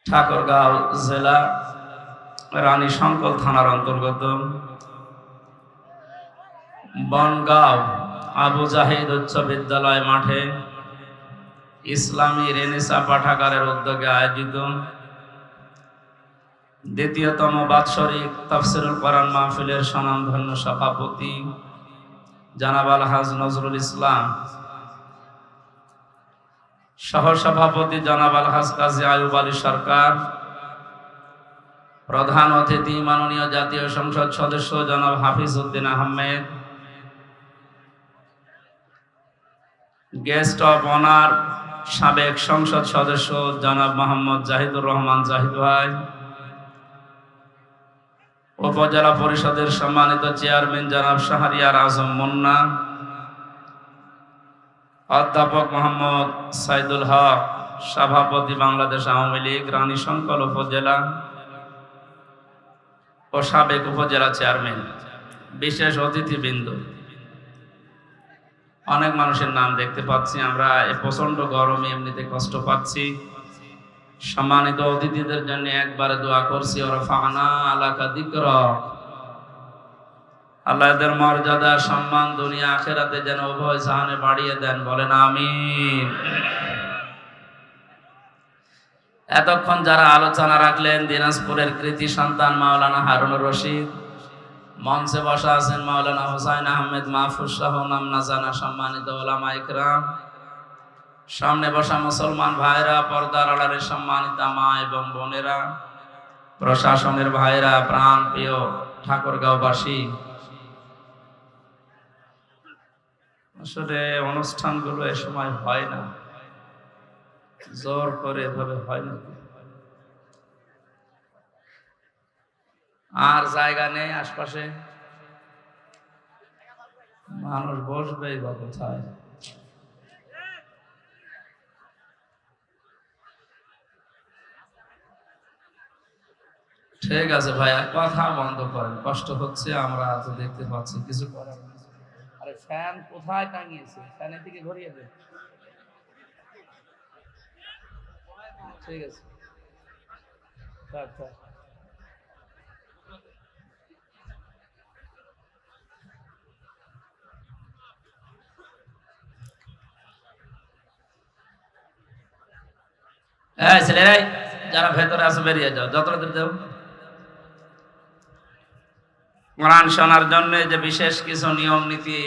ঠাকুরগাঁও জেলা রানী শঙ্কল থানার অন্তর্গত বনগাঁও আবু জাহিদ উচ্চ বিদ্যালয় মাঠে ইসলামী রেনেসা পাঠাগারের উদ্যোগে আয়োজিত দ্বিতীয়তম বাৎসরিক তাফসিরুল কোরআন মাহফিলের স্বনামধন্য সভাপতি জনাব আলহাজ নজরুল ইসলাম, সহসভাপতি জনাব আলহাজ কাজী আয়ুব আলী সরকার, প্রধান অতিথি মাননীয় জাতীয় সংসদ সদস্য জনাব Hafiz Uddin Ahmed, guest of honour সাবেক সংসদ সদস্য জনাব মোহাম্মদ জাহিদুর রহমান জাহিদ ভাই, উপজেলা পরিষদের সম্মানিত চেয়ারম্যান জনাব শাহরিয়ার আজম মুন্না, অধ্যাপক মোহাম্মদ সাইদুল হক, সভাপতি বাংলাদেশ আওয়ামী লীগ রানী শঙ্কল উপজেলা ও সাবেক উপজেলা চেয়ারম্যান, বিশেষ অতিথিবৃন্দ, অনেক মানুষের নাম দেখতে পাচ্ছি। আমরা এই প্রচন্ড গরমে এমনিতে কষ্ট পাচ্ছি। সম্মানিত অতিথিদের জন্য একবারে দোয়া করছি, ওরফানা আলাকা যিকরাক, আল্লাহ এদের মর্যাদা সম্মান দুনিয়া আখিরাতে যেন উভয় জাহানে বাড়িয়ে দেন, বলেন আমিন। এতক্ষণ যারা আলোচনা রাখলেন, দিনাজপুরের কৃতি সন্তান মাওলানা হারুনুর রশিদ, মঞ্চে বসা আছেন মাওলানা হুসাইন আহমেদ মাহফুজ সহ নাম না জানা সম্মানিত ওলামা ইকরাম, সামনে বসা মুসলমান ভাইরা, পর্দার আড়ালে সম্মানিত মা এবং বোনেরা, প্রশাসনের ভাইরা, প্রাণ প্রিয় ঠাকুরগাঁওবাসী। আসলে অনুষ্ঠানগুলো এ সময় হয় না, জোর করে এভাবে হয় না, আর জায়গা নেই আশপাশে, মানুষ বসবেই বা কোথায়? ঠিক আছে ভাইয়া, কথা বন্ধ করেন, কষ্ট হচ্ছে, আমরা তো দেখতে পাচ্ছি, কিছু করার নেই। আরে ফ্যান কোথায় টাঙিয়েছে? ফ্যানের দিকে ঘুরিয়ে দেন। ঠিক আছে, আচ্ছা হ্যাঁ ছেলেরাই যারা ভেতরে আছে বেরিয়ে যাও, যতটা দূর যাও। কোরআন শোনার জন্য যে বিশেষ কিছু নিয়ম নীতি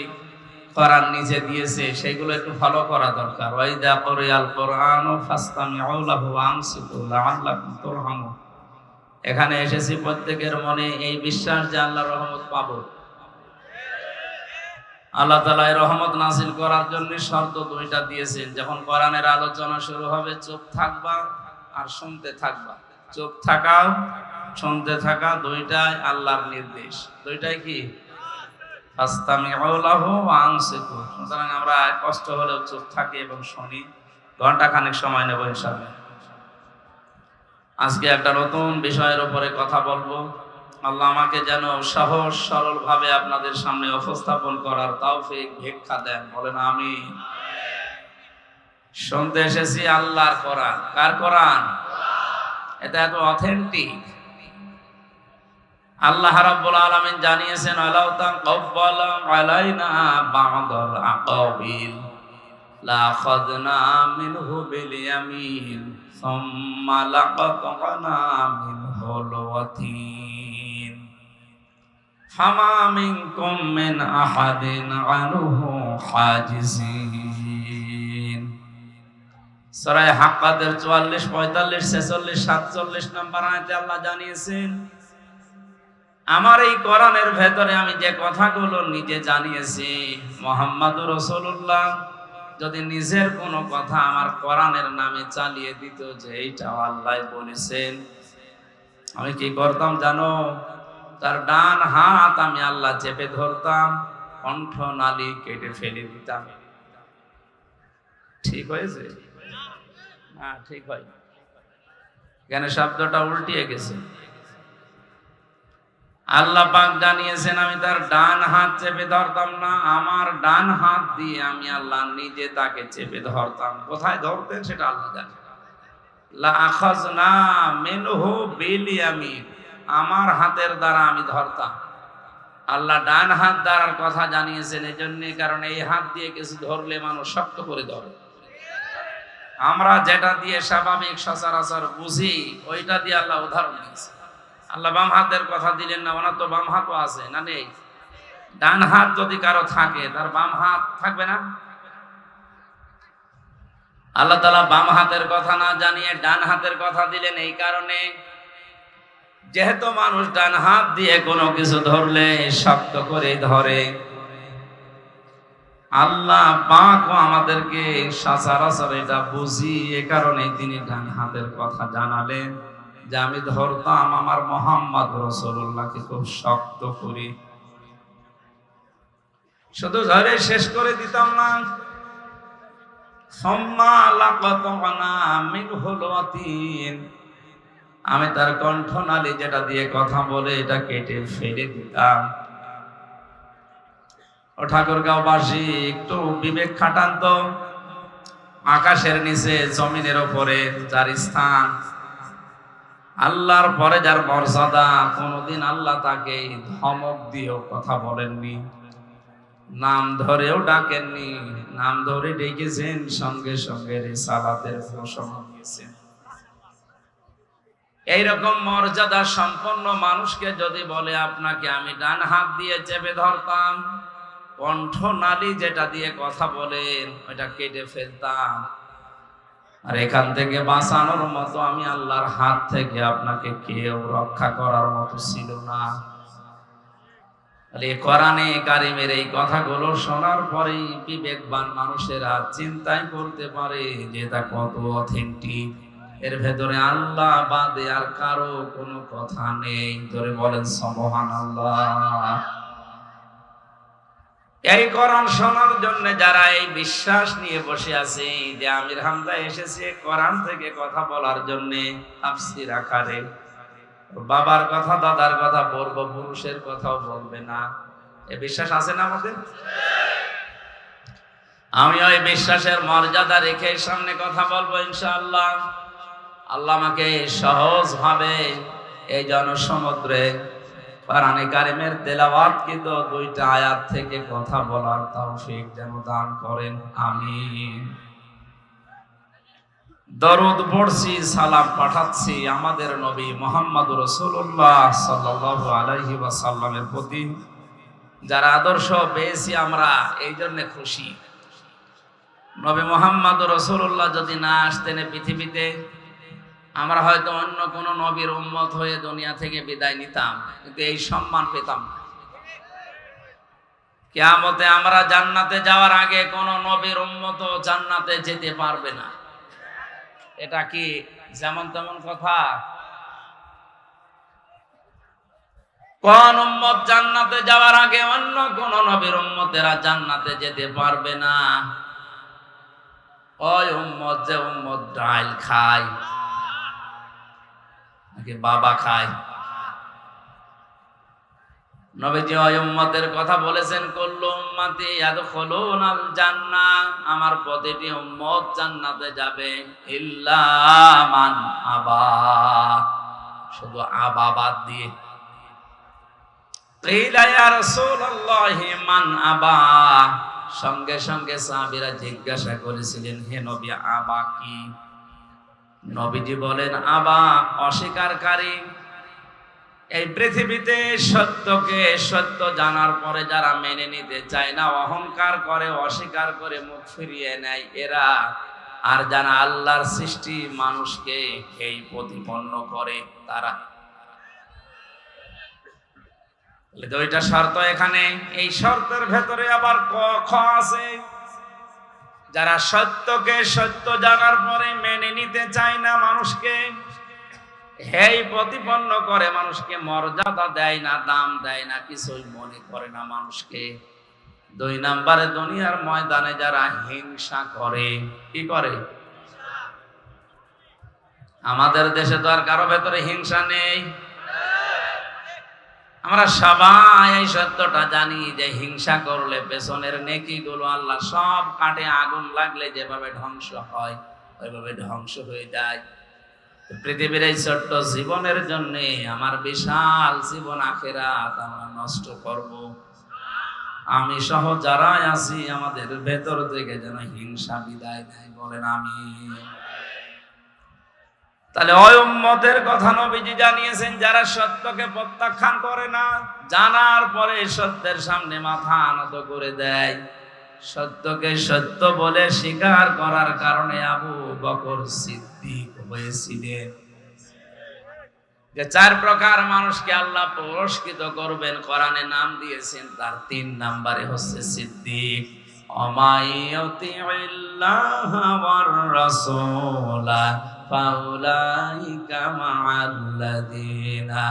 কোরআন নিজে দিয়েছে, সেগুলো একটু ফলো করা দরকার। ওয়াইদা কুরিয়াল কুরআনু ফাসতামিউ লাহু ওয়া আনসিতু লাআল্লাকুম তুরহামুন। এখানে এসেছি প্রত্যেকের মনে এই বিশ্বাস যে আল্লাহর রহমত পাবো। আল্লাহ তাআলা এই রহমত নাযিল করার জন্য শর্ত দুইটা দিয়েছেন। যখন কোরআনের আলোচনা শুরু হবে, চুপ থাকবা আর শুনতে থাকবা। চুপ থাকাও শুনতে থাকা, দুইটাই আল্লাহর নির্দেশ। দুইটাই কি? ফাসতামিউ লাহু ওয়া আনসিতু। সুতরাং আমরা কষ্ট হলেও চুপ থাকি এবং শুনি। ঘন্টা খানেক সময় নেব ইনশাআল্লাহ। আজকে একটা নতুন বিষয়ের উপরে কথা বলবো। আল্লাহ আমাকে যেন সহজ সরল ভাবে আপনাদের সামনে উপস্থাপন করার তৌফিক ভিক্ষা দেন, বলেন আমিন। শুনতে এসেছি আল্লাহর কোরআন। কার কোরআন? এটা এত অথেন্টিক। আল্লাহ রাব্বুল আলামিন জানিয়েছেন, আলাউ তাকাব্বালা আলাইনা বা'দাল আকাবিল লা খাযনা মিনহু বিল ইয়ামিন সুম্মা লাকাতনা মিনহুল ওয়াতিন ফামা মিনকুম মিন আহাদিন আনহু হাজিজিন। সূরা হাক্কাতের 44, 45, 46, 47 নম্বর আয়াতে আল্লাহ জানিয়েছেন, আমার এই কোরআনের ভেতরে আমি যে কথাগুলো নিজে জানিয়েছি, মুহাম্মদুর রাসূলুল্লাহ যদি নিজের কোনো কথা আমার কোরআনের নামে চালিয়ে দিত যে এইটাও আল্লাহ বলেছেন, আমি কি করতাম জানো? তার ডান হাত আমি আল্লাহ চেপে ধরতাম, কণ্ঠ নালী কেটে ফেলে দিতাম। ঠিক হয়েছে? না ঠিক হয়, কেন শব্দটা উল্টিয়ে গেছে। আল্লাহ পাক জানিয়েছেন, আমি তার ডান হাত চেপে ধরতাম না, আমার ডান হাত দিয়ে আমি আল্লাহ নিজে তাকে চেপে ধরতাম। কোথায় ধরতেন সেটা আল্লাহ জানেন। লা আখাযনা মিনহু বিল ইয়ামিন, আমার হাতের দ্বারা আমি ধরতাম। আল্লাহ ডান হাত দ্বারার কথা জানিয়েছেন এজন্য, কারণ এই হাত দিয়ে কিছু ধরলে মানুষ শক্ত করে ধরে। আমরা যেটা দিয়ে স্বাভাবিক সচরাচর বুঝি ওইটা দিয়ে আল্লাহ উদাহরণ দিয়েছে। আল্লাহ বাম হাতের কথা দিলেন না, ওনার তো বাম হাতও আছে না, নেই? ডান হাত যদি কারো থাকে তার বাম হাত থাকবে না? আল্লাহ তাআলা বাম হাতের কথা না জানিয়ে ডান হাতের কথা দিলেন এই কারণে, যেহেতু মানুষ ডান হাত দিয়ে কোনো কিছু ধরলে শক্ত করে ধরে, আল্লাহ পাকও আমাদেরকে সচরাচর এটা বুঝি, এ কারণে তিনি ডান হাতের কথা জানালেন যে আমি ধরতাম আমার মুহাম্মদ রাসূলুল্লাহকে খুব শক্ত করে, শুধু ধরে শেষ করে দিতাম না, সুম্মা লাকাতনা মিনহুল ওয়াতিন, আমি তার কণ্ঠনালী যেটা দিয়ে কথা বলে এটা কেটে ফেলে দিতাম। ও ঠাকুরগাঁওবাসী, একটু বিবেক খাটান তো। আকাশের নিচে জমিনের উপরে যার স্থান, আল্লাহর পরে যার মর্যাদা, কোনদিন আল্লাহ তাকে ধমক দিয়েও কথা বলেননি, নাম ধরেও ডাকেননি, নাম ধরে ডেকেছেন, সঙ্গে সঙ্গে রিসালাতের ঘোষণা দিয়েছেন। এইরকম মর্যাদা সম্পন্ন মানুষকে যদি বলে আপনাকে আমি ডান হাত দিয়ে চেপে ধরতাম, কণ্ঠনালী যেটা দিয়ে কথা বলেন ওইটা কেটে ফেলতাম, আর এখান থেকে বাঁচানোর মতো আমি আল্লাহর হাত থেকে আপনাকে কেউ রক্ষা করার মতো ছিল না। কোরআনে কারিমের এই কথাগুলো শোনার পরেই বিবেকবান মানুষেরা চিন্তাই করতে পারে যে এটা কত অথেন্টিক, এর ভেতরে আল্লাহ বাদে আর কারো কোনো কথা নেই। ধরে বলেন সুবহানাল্লাহ। এই কোরআন শোনার জন্য যারা এই বিশ্বাস নিয়ে বসে আছে যে আমির হামজা এসেছে কোরআন থেকে কথা বলার জন্য তাফসীর আকারে, বাবার কথা দাদার কথা পূর্বপুরুষের কথাও বলবে না, এই বিশ্বাস আছে না আমাদের? আমি ওই বিশ্বাসের মর্যাদা রেখে সামনে কথা বলবো ইনশাআল্লাহ। আল্লাহ আমাকে সহজ ভাবে এই জনসমুদ্রে কোরআনে কারিমের তেলাওয়াত কিন্তু দুইটা আয়াত থেকে কথা বলার তৌফিক যেন দান করেন, আমিন। দরুদ পড়ছি, সালাম পাঠাচ্ছি আমাদের নবী মুহাম্মদ রাসূলুল্লাহ সাল্লাল্লাহু আলাইহি ওয়াসাল্লামের প্রতি, যার আদর্শ পেয়েছি আমরা এই জন্য খুশি। নবী মুহাম্মদ রাসূলুল্লাহ যদি না আসতেন পৃথিবীতে, আমরা হয়তো অন্য কোন নবীর উম্মত হয়ে দুনিয়া থেকে বিদায় নিতাম, কিন্তু এই সম্মান পেতাম না। কিয়ামতে আমরা জান্নাতে যাওয়ার আগে কোন নবীর উম্মত জান্নাতে যেতে পারবে না। এটা কি যেমন তেমন কথা? কোন উম্মত জান্নাতে যাওয়ার আগে অন্য কোন নবীর উম্মতেরা জান্নাতে যেতে পারবে না। ওই উম্মত যে উম্মত ডাল খায় নাকি বাবা খায়? নবীজি ওই উম্মতের কথা বলেছেন, কুল্লু উম্মতি ইয়াদখুলুনাল জান্নাহ, আমার প্রতিটি উম্মত জান্নাতে যাবে, ইল্লা মান আবা, শুধু আবা বাদ দিয়ে। কিলা ইয়া রাসূলুল্লাহ মান আবা, সঙ্গে সঙ্গে সাহাবীরা জিজ্ঞাসা করেছিলেন, হে নবী আবা কি? নবীজি বলেন, আবা অস্বীকারী। এই পৃথিবীতে সত্যকে সত্য জানার পরে যারা মেনে নিতে চায় না, অহংকার করে, অস্বীকার করে, মুখ ফিরিয়ে নেয়, এরা। আর যারা আল্লাহর সৃষ্টি মানুষকে এই প্রতিপন্ন করে তারা। দুইটা শর্ত এখানে, এই শর্তের ভেতরে আবার খ আছে। যারা সত্যকে সত্য জানার পরে মেনে নিতে চায় না, মানুষকে হেই প্রতিপন্ন করে, মানুষকে মর্যাদা দেয় না, দাম দেয় না, কিছুই মনে করে না মানুষকে। দুই নম্বরে দুনিয়ার ময়দানে যারা হিংসা করে, কি করে? আমাদের দেশে তো আর কারো ভেতরে হিংসা নেই। আমরা সবাই এই সত্যটা জানি যে হিংসা করলে পেছনের নেকিগুলো আল্লাহ সব কাটে, আগুন লাগলে যেভাবে ধ্বংস হয় ওইভাবে ধ্বংস হয়ে যায়। পৃথিবীর এই ছোট্ট জীবনের জন্য আমার বিশাল জীবন আখিরাত আমরা নষ্ট করব। আমি সহ যারা আছি আমাদের ভেতর থেকে যেন হিংসা বিদায় নেয়, বলেন আমিন। তাহলে ওই উম্মতের কথা নবীজি জানিয়েছেন, যারা সত্যকে প্রত্যাখ্যান করে না, জানার পরে সত্যের সামনে মাথা নত করে দেয়। সত্যকে সত্য বলে স্বীকার করার কারণে আবু বকর সিদ্দিক হয়েছিলেন। যে 4 প্রকার মানুষকে আল্লাহ পুরস্কৃত করবেন, কোরআনে নাম দিয়েছেন, তার 3 নম্বরে হচ্ছে সিদ্দিক। অমাইয়তিল্লাহ ওয়ার রাসূলা ফাউলাইকা মাআল্লাযীনা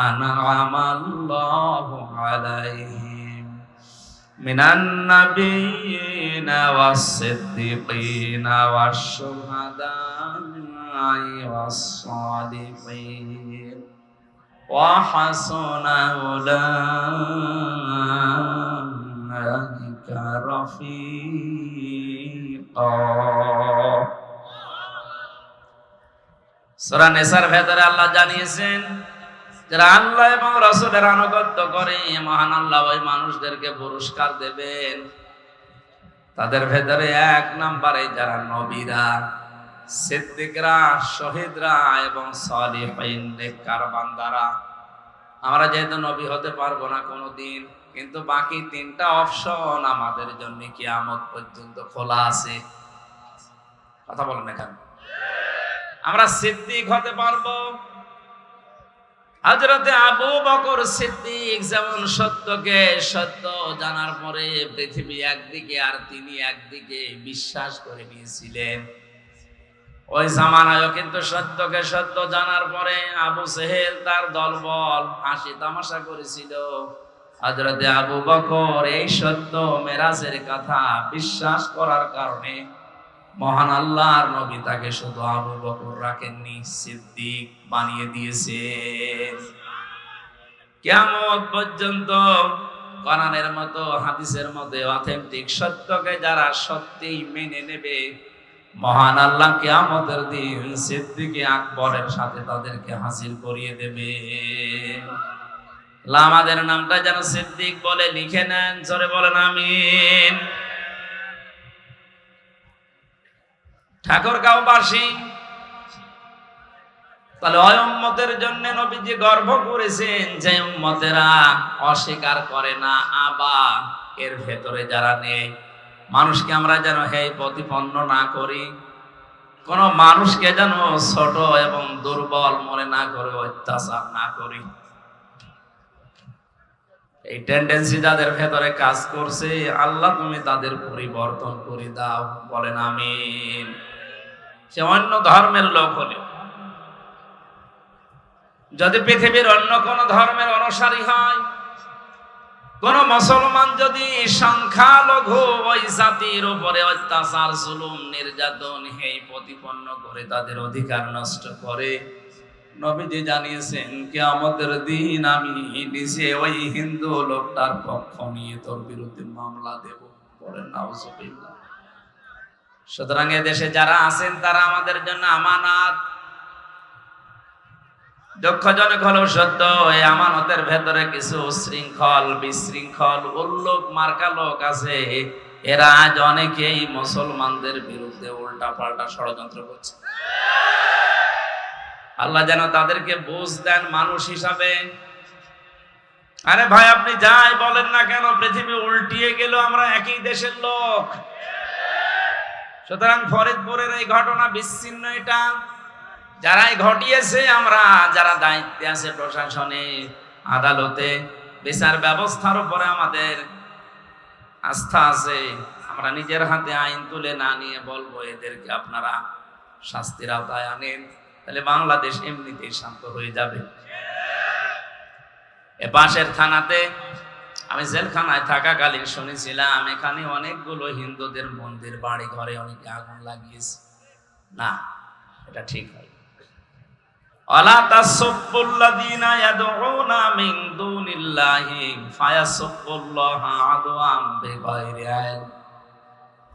আন'আমাল্লাহু আলাইহিম মিনান নাবিয়্যিনা ওয়াস-সিদ্দীকিনা ওয়াশ-শুহাদা'i ওয়াস-সালিহিন ওয়া হাসুনা উলাইকা রাফীকা। সূরা নিসার ভেতরে আল্লাহ জানিয়েছেন, যারা আল্লাহ এবং রাসূলের আনুগত্য করে মহান আল্লাহ ওই মানুষদেরকে পুরস্কার দেবেন। তাদের ভেতরে 1 নম্বরে যারা নবীরা, সিদ্দিকরা, শহীদরা এবং সালিহিন নেককার বান্দারা। আমরা যেহেতু নবী হতে পারবো না কোনোদিন, কিন্তু বাকি 3টা অপশন আমাদের জন্য কিয়ামত পর্যন্ত খোলা আছে। কথা বলেন না কেন? আমরা সিদ্দিক হতে পারবো। হযরতে আবু বকর সিদ্দিক যেমন সত্যকে সত্য জানার পরে পৃথিবী একদিকে আর তিনি একদিকে বিশ্বাস করে নিয়েছিলেন, ওই জামানায়ও কিন্তু সত্যকে সত্য জানার পরে আবু জেহেল তার দলবল হাসি তামাশা করেছিল। হযরতে আবু বকর এই সত্য মেরাজের কথা বিশ্বাস করার কারণে মহান আল্লাহর নবী তাকে শুধু আবু বকর রাখেননি, সিদ্দিক বানিয়ে দিয়েছেন। কিয়ামত পর্যন্ত কোরআনের মতো হাদিসের মতো অথেন্টিক সত্যকে যারা সত্যিই মেনে নেবে, মহান আল্লাহ কিয়ামতের দিন সিদ্দিক আকবরের সাথে তাদেরকে হাসিল করিয়ে দেবে। আমাদের নামটা যেন সিদ্দিক বলে লিখে নেন, জোরে বলেন আমিন। ঠাকুরগাঁওবাসী, তাহলে ওই উম্মতের জন্য নবীজি গর্ব করেছেন যে উম্মতেরা অস্বীকার করে না, আবা এর ভেতরে যারা নেই। মানুষকে আমরা যেন হেয় প্রতিপন্ন না করি, কোন মানুষকে যেন ছোট এবং দুর্বল মনে না করে অত্যাচার না করি। এই টেন্ডেন্সি যাদের ভেতরে কাজ করছে, আল্লাহ তুমি তাদের পরিবর্তন করে দাও, বলেন আমিন। সে অন্য ধর্মের লোক হলে, যদি পৃথিবীর অন্য কোন ধর্মের অনুসারী হয়, কোন মুসলমান যদি সংখ্যালঘু ওই জাতির উপরে অত্যাচার, জুলুম, নির্যাতন, হেয় প্রতিপন্ন করে তাদের অধিকার নষ্ট করে, নবীজি জানিয়েছেন কিয়ামতের দিন আমি নিজে ওই হিন্দু লোকটার পক্ষ নিয়ে তোর বিরুদ্ধে মামলা দেব, বলেন নাউজুবিল্লাহ। সুতরাং এদেশে যারা আছেন তারা আমাদের জন্য আমানত। দুঃখজনক হলেও সত্য, এই আমানতের ভেতরে কিছু শৃঙ্খল, বিশৃঙ্খল, উল্লুক মার্কা লোক আছে। এরা আজ অনেকেই মুসলমানদের বিরুদ্ধে উল্টা পাল্টা ষড়যন্ত্র করছে। আল্লাহ যেন তাদেরকে বুঝ দেন মানুষ হিসাবে। আরে ভাই, আপনি যাই বলেন না কেন, পৃথিবী উল্টিয়ে গেল, আমরা একই দেশের লোক। সুতরাং ফরিদপুরের এই ঘটনা বিচ্ছিন্ন, এটা যারাই ঘটিয়েছে, আমরা যারা দায়িত্বে আছে প্রশাসনে, আদালতে, বিচার ব্যবস্থার উপরে আমাদের আস্থা আছে। আমরা নিজের হাতে আইন তুলে না নিয়ে বলবো এদেরকে আপনারা শাস্তির আওতায় আনেন, তাহলে বাংলাদেশ এমনিতেই শান্ত হয়ে যাবে। এ পাশের থানাতে আমি জেলখানায় থাকাকালীন শুনেছিলাম এখানে অনেকগুলো হিন্দুদের মন্দির, বাড়ি ঘরে অনেকে আগুন লাগিয়েছে। না, এটা ঠিক হয়। ওয়ালা তাসুবুল্লাযীনা ইয়াদউনা মিন দুনিল্লাহি ফায়াসুবুল্লাহা আদওয়াম বিগাইরি ইলম।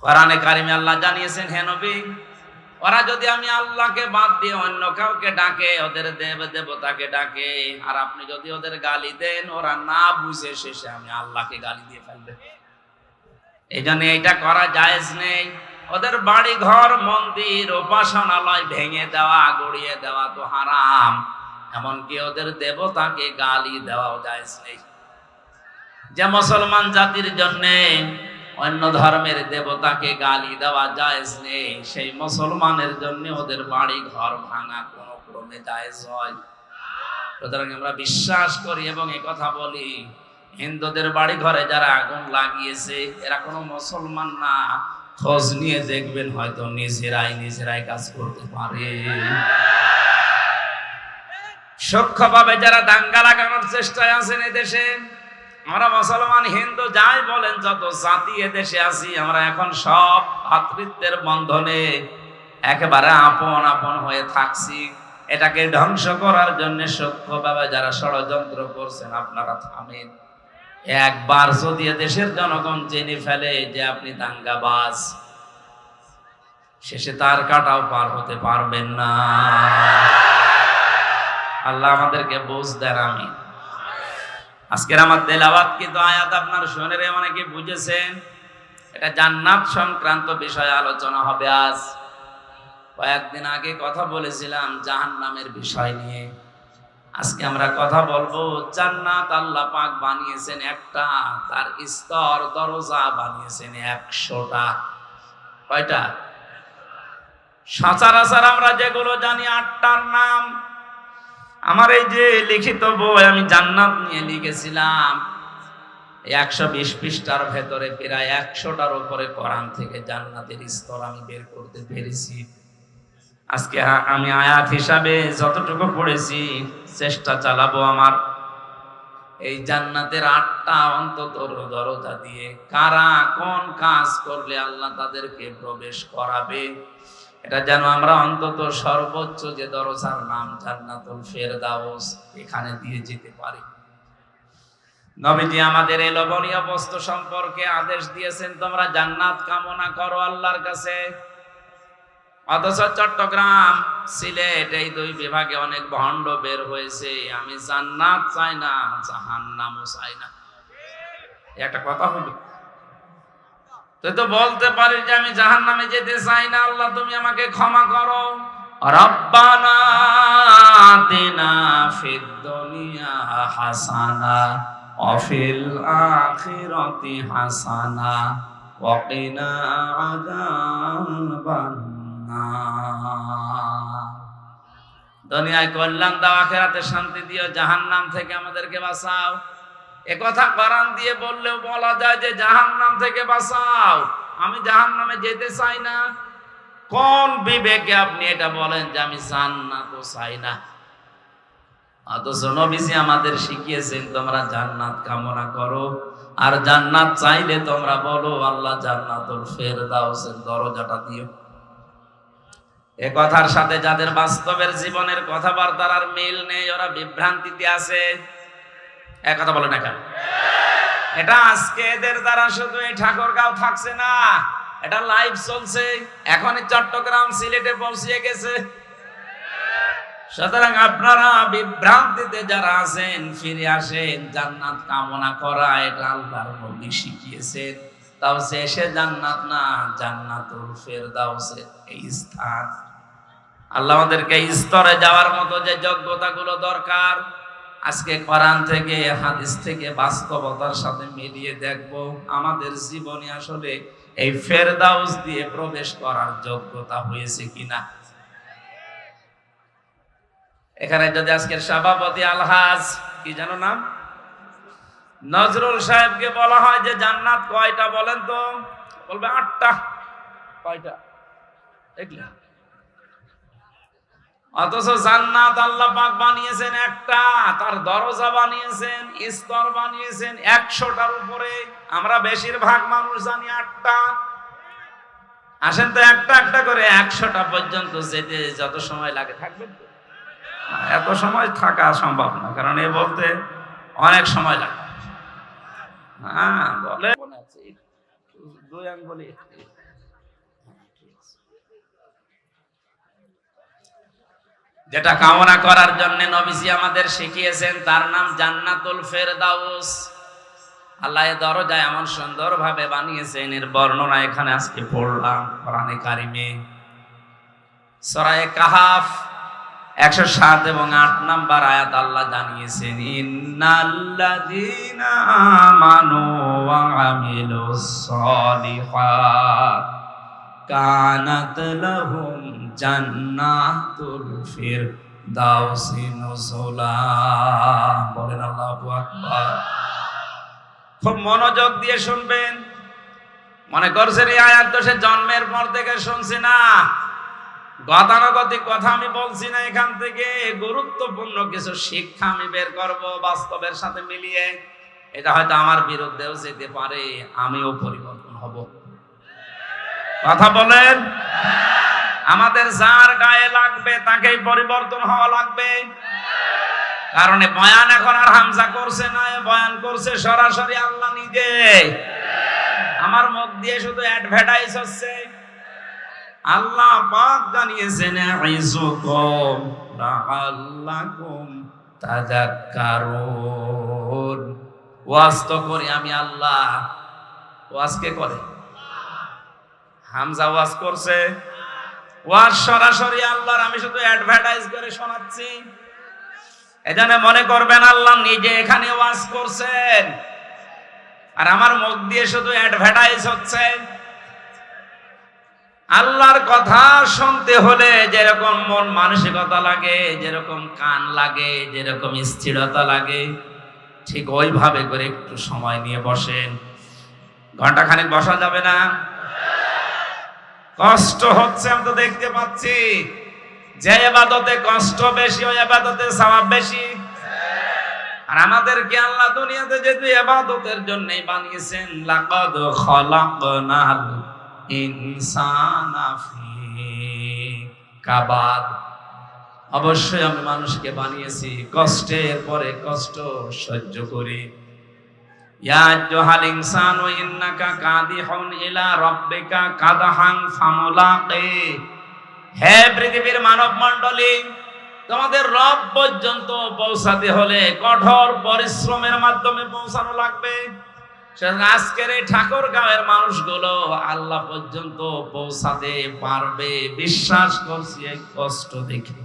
কোরআনে কারিমে আল্লাহ জানিয়েছেন, হে নবী, ওরা যদি আমি আল্লাহকে বাদ দিয়ে অন্য কাউকে ডাকে, ওদের দেব দেবতাকে ডাকে, আর আপনি যদি ওদের গালি দেন, ওরা না বুঝে শেষে আমি আল্লাহকে গালি দিয়ে ফেলবে। এই জন্য এটা করা জায়েজ নেই। ওদের বাড়ি ঘর মন্দির উপাসনালয় ভেঙে দেওয়া গড়িয়ে দেওয়া তো হারাম, এমনকি ওদের দেবতাকে গালি দেওয়াও জায়েজ নেই। যে মুসলমান জাতির জন্য অন্য ধর্মের দেবতাকে গালি দেওয়া জায়েজ নেই, সেই মুসলমানের জন্য ওদের বাড়ি ঘর ভাঙা কোন ক্রমে জায়েজ হয়। সুতরাং আমরা বিশ্বাস করি এবং এই কথা বলি, হিন্দুদের বাড়ি ঘরে যারা আগুন লাগিয়েছে এরা কোনো মুসলমান না। খোঁজ নিয়ে দেখবেন হয়তো নিজেরাই কাজ করতে পারে। সূক্ষ্মভাবে যারা দাঙ্গা লাগানোর চেষ্টায় আছেন এদেশে, আমরা মুসলমান হিন্দু যাই বলেন, যত জাতি এদেশে আছি, আমরা এখন সব ভ্রাতৃত্বের বন্ধনে একেবারে আপন আপন হয়ে থাকছি। এটাকে ধ্বংস করার জন্য সূক্ষ্মভাবে যারা ষড়যন্ত্র করছেন, আপনারা থামেন। একবার যদি দেশের জনগণ জেনে ফেলে যে আপনি দাঙ্গাবাজ, শেষে তার কাটাও পার হতে পারবেন না। আল্লাহ আমাদেরকে বুঝ দেন। আমি আজকের আমার তেলাওয়াত কিন্তু আয়াত আপনার শুনে অনেকে বুঝেছেন, এটা জান্নাত সংক্রান্ত বিষয়ে আলোচনা হবে। আজ কয়েকদিন আগে কথা বলেছিলাম জাহান্নামের বিষয় নিয়ে। আজকে আমরা কথা বলবো জান্নাত আল্লাহ পাক বানিয়েছেন একটা, তার স্তর দরজা বানিয়েছেন 100টা। কয়টা? সচরাচর আমরা যেগুলো জানি 8টার নাম। আমার এই যে লিখিত বই আমি জান্নাত নিয়ে লিখেছিলাম, 120 পৃষ্ঠার ভেতরে প্রায় 100টার উপরে কোরআন থেকে জান্নাতের স্তর আমি বের করতে পেরেছি। আজকে আমি আয়াত হিসাবে যতটুকু পড়েছি চেষ্টা চালাবো আমার এই জান্নাতের 8টা অন্তত দরজা দিয়ে কারা কোন কাজ করলে আল্লাহ তাদেরকে প্রবেশ করাবে, এটা যেন আমরা অন্তত সর্বোচ্চ যে দরজার নাম জান্নাতুল ফেরদাউস, এখানে দিয়ে যেতে পারি। নবীজি আমাদের এই লোভনীয় বস্তু সম্পর্কে আদেশ দিয়েছেন, তোমরা জান্নাত কামনা করো আল্লাহর কাছে। অথচ চট্টগ্রাম, সিলেট এই দুই বিভাগে অনেক ভণ্ড বের হয়েছে। আমি জান্নাত চাই না, জাহান্নামও চাই না। একটা কথা হলো, তুই তো বলতে পারিস যে আমি জাহান্নামে যেতে চাই না, আল্লাহ তুমি আমাকে ক্ষমা করো। রব্বানা আতিনা ফিদ দুনিয়া হাসানা ওয়া ফিল আখিরাতি হাসানা ওয়া কিনা আযাবান নার। দুনিয়ায় কল্যাণ দাও, আখিরাতে শান্তি দিও, জাহান্নাম থেকে আমাদেরকে বাঁচাও। একথা কোরআন দিয়ে বললেও বলা যায় যে জাহান্নাম থেকে বাঁচাও, আমি জাহান্নামে যেতে চাই না। কোন বিবেকে আপনি এটা বলেন যে আমি জান্নাত চাই না? অথচ নবীজি আমাদের শিখিয়েছেন তোমরা জান্নাত কামনা করো, আর জান্নাত চাইলে তোমরা বলো আল্লাহ জান্নাতুল ফেরদাউসের দরজাটা দিও। এ কথার সাথে যাদের বাস্তবের জীবনের কথাবার্তার আর মিল নেই, ওরা বিভ্রান্তিতে আছে। এক কথা বলে না কেন? এটা আজকে এদের দ্বারা শুধু এই ঠাকুরগাঁও থাকছে না, এটা লাইভ চলছে, এখনই চট্টগ্রাম সিলেটে পৌঁছে গেছে। সুতরাং আপনারা বিভ্রান্তিতে যারা আছেন ফিরে আসেন। জান্নাত কামনা করা এটা আল্লাহর নবী শিখিয়েছেন, তাও শেষে জান্নাত না, জান্নাতুল ফেরদাউসের এই স্থান। আল্লাহ আমাদেরকে স্তরে যাওয়ার মতো যে যোগ্যতাগুলো দরকার, আজকে কোরআন থেকে হাদিস থেকে বাস্তবতার সাথে মিলিয়ে দেখব আমাদের জীবনে আসলে এই ফেরদাউস দিয়ে প্রবেশ করার যোগ্যতা হয়েছে কিনা। এখানে যদি আজকের সভাপতি আলহাজ কি জানো নাম, নজরুল সাহেবকে বলা হয় যে জান্নাত কয়টা বলেন তো, বলবে 8টা। কয়টা দেখলেন? অথচ জান্নাত আল্লাহ পাক বানিয়েছেন একটা, তার দরজা বানিয়েছেন, স্তর বানিয়েছেন 100টার উপরে। আমরা বেশিরভাগ মানুষ জানি 8টা। আসেন তো একটা একটা করে 100টা পর্যন্ত যেতে যত সময় লাগে থাকবেন তো? এত সময় থাকা সম্ভব না, কারণ এ বলতে অনেক সময় লাগে। হ্যাঁ বলে 2 আঙ্গুলি যেটা কামনা করার জন্য নবীজি আমাদের শিখিয়েছেন তার নাম জান্নাতুল ফেরদাউস। আল্লাহ এর দরজা এমন সুন্দর ভাবে বানিয়েছেন, এর বর্ণনা এখানে আজকে পড়লাম কোরআনে কারিমে। সূরা কাহাফ 107 এবং 8 নম্বর আয়াত আল্লাহ জানিয়েছেন, ইন্নাল্লাযীনা আমানু ওয়া আমিলুস সলিহাত কানাত লাহুম জান্নাতুল ফিরদাউসি নুজুলা। বলেন আল্লাহু আকবার। খুব মনোযোগ দিয়ে শুনবেন। মনে করছেন এই আয়াত তো সে জন্মের পর থেকে শুনছি না, গতানুগতিক কথা আমি বলছি না, এখান থেকে গুরুত্বপূর্ণ কিছু শিক্ষা আমি বের করব বাস্তবের সাথে মিলিয়ে। এটা হয়তো আমার বিরুদ্ধেও যেতে পারে, আমিও পরিবর্তন হব। কথা বলেন। আমাদের যার গায়ে লাগবে তাকেই পরিবর্তন হওয়া লাগবে। কারণ বয়ান এখন আর হামজা করছে না, বয়ান করছে সরাসরি আল্লাহ নিজে। আমার মুখ দিয়ে শুধু অ্যাডভার্টাইজ হচ্ছে। আল্লাহ পাক জানিয়েছেন, আইযুকুম লাআল্লাকুম তাযাক্কারুন। ওয়াজ তো করি আমি আল্লাহ, ওয়াজ কে করে? হামজা ওয়াজ করছে, ওয়াজ সরাসরি আল্লাহর, আমি শুধু অ্যাডভার্টাইজ করে শোনাচ্ছি। এজন্য মনে করবেন আল্লাহ নিজে এখানে ওয়াজ করছেন, আর আমার মুখ দিয়ে শুধু অ্যাডভার্টাইজ হচ্ছে। আল্লাহর কথা শুনতে হলে যেরকম মন মানসিকতা লাগে, যেরকম কান লাগে, যেরকম স্থিরতা লাগে, ঠিক ওইভাবে করে একটু সময় নিয়ে বসেন। ঘন্টাখানেক বসা যাবে না। কষ্ট হচ্ছে আমি তো দেখতে পাচ্ছি। যে ইবাদতে কষ্ট বেশি, ওই ইবাদতে সওয়াব বেশি। আর আমাদেরকে আল্লাহ দুনিয়াতে যেহেতু ইবাদতের জন্যই বানিয়েছেন, লাকাদ খালাকনাল ইনসানা ফি কাবাদ, অবশ্যই আমি মানুষকে বানিয়েছি কষ্টের পরে কষ্ট সহ্য করি। ইয়া আইয়ুহাল ইনসানু ইন্নাকা কাদিহুন ইলা রাব্বিকা কাদহান ফামুলাকি। হে পৃথিবীর মানব মণ্ডলী, তোমাদের রব পর্যন্ত পৌঁছাতে হলে কঠোর পরিশ্রমের মাধ্যমে পৌঁছানো লাগবে। আজকের এই ঠাকুরগাঁওয়ের মানুষগুলো আল্লাহ পর্যন্ত পৌঁছাতে পারবে বিশ্বাস করছি এই কষ্ট দেখে।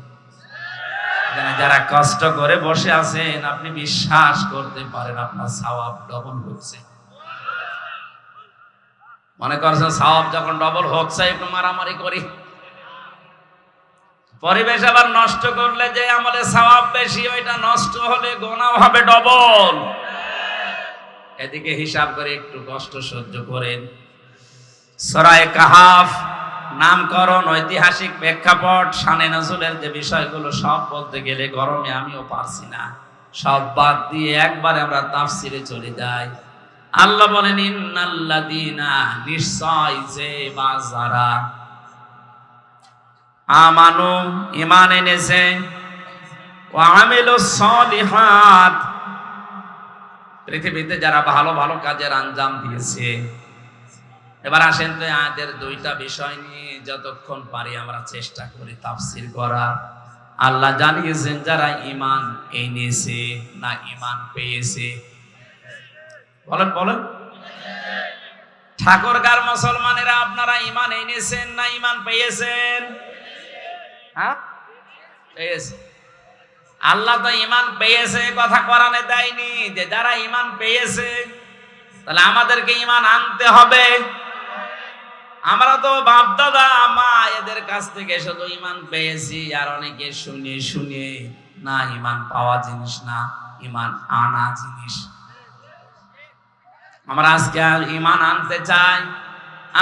যারা কষ্ট করে বসে আছেন, আপনি বিশ্বাস করতে পারেন আপনার সওয়াব ডবল হচ্ছে। মনে করছেন সওয়াব যখন ডবল হচ্ছে একটু মারামারি করি, পরিবেশ আবার নষ্ট করলে যে আমলে সওয়াব বেশি, ওইটা নষ্ট হলে গুনাহ হবে ডবল। এদিকে হিসাব করে একটু কষ্ট সহ্য করেন। সূরা কাহাফ নামকরণ, ঐতিহাসিক প্রেক্ষাপট, শানে নজুলের যে বিষয়গুলো সব বলতে গেলে গরমে আমিও পারছি না, সব বাদ দিয়ে একবারে আমরা তাফসিরে চলে যাই। আল্লাহ বলেন, ইন্নাল্লাযীনা, নিশ্চয় যে বা যারা, আমানু ঈমান এনেছে, ওয়া আমিলুস সলিহাত, পৃথিবীতে যারা ভালো ভালো কাজের আঞ্জাম দিয়েছে। এবার আসেন তো আয়াতের দুইটা বিষয় নিয়ে যতক্ষণ পারি আমরা চেষ্টা করি তাফসীর করা। আল্লাহ জানিয়েছেন যারা ঈমান এনেছে না ঈমান পেয়েছে? বলেন বলেন। ঠাকুরগাঁর মুসলমানেরা আপনারা ঈমান এনেছেন না ঈমান পেয়েছেন? হ্যাঁ, পেয়েছে। আল্লাহ তো ঈমান পেয়েছে কথা কোরআনে দেয়নি যে যারা ঈমান পেয়েছে, তাহলে আমাদেরকে ঈমান আনতে হবে। আমরা তো বাপ দাদা মা এদের কাছ থেকে শুধু ঈমান পেয়েছি, আর অনেকে শুনে শুনে না, ঈমান পাওয়া জিনিস না, ঈমান আনা জিনিস। আমরা আজকে ঈমান আনতে চাই।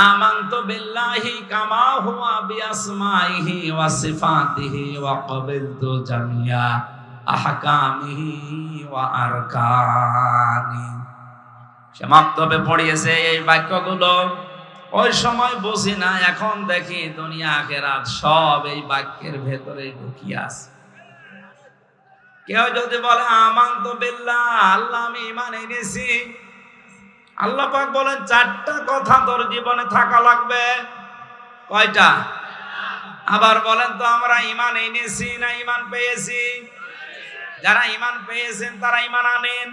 আমানতু বিল্লাহি কামা হুয়া বিআসমাইহি ওয়া সিফাতিহি ওয়া ক্বাবিলতু জামিয়া আহকামিহি ওয়া আরকানি। সে মাক্তবে পড়িয়েছে এই বাক্যগুলো। ওই সময় বুঝি না, এখন দেখি দুনিয়া আখিরাত সব এই বাক্যের ভেতরে ঢুকিয়ে আছে। কেউ যদি বলে আমানতু বিল্লাহ, আল্লাহ আমি ঈমান এনেছি, আল্লাহ পাক বলেন চারটা কথা তোর জীবনে থাকা লাগবে। কয়টা? আবার বলেন তো আমরা ঈমান এনেছি না ঈমান পেয়েছি? যারা ঈমান পেয়েছেন তারা ঈমান আনেন।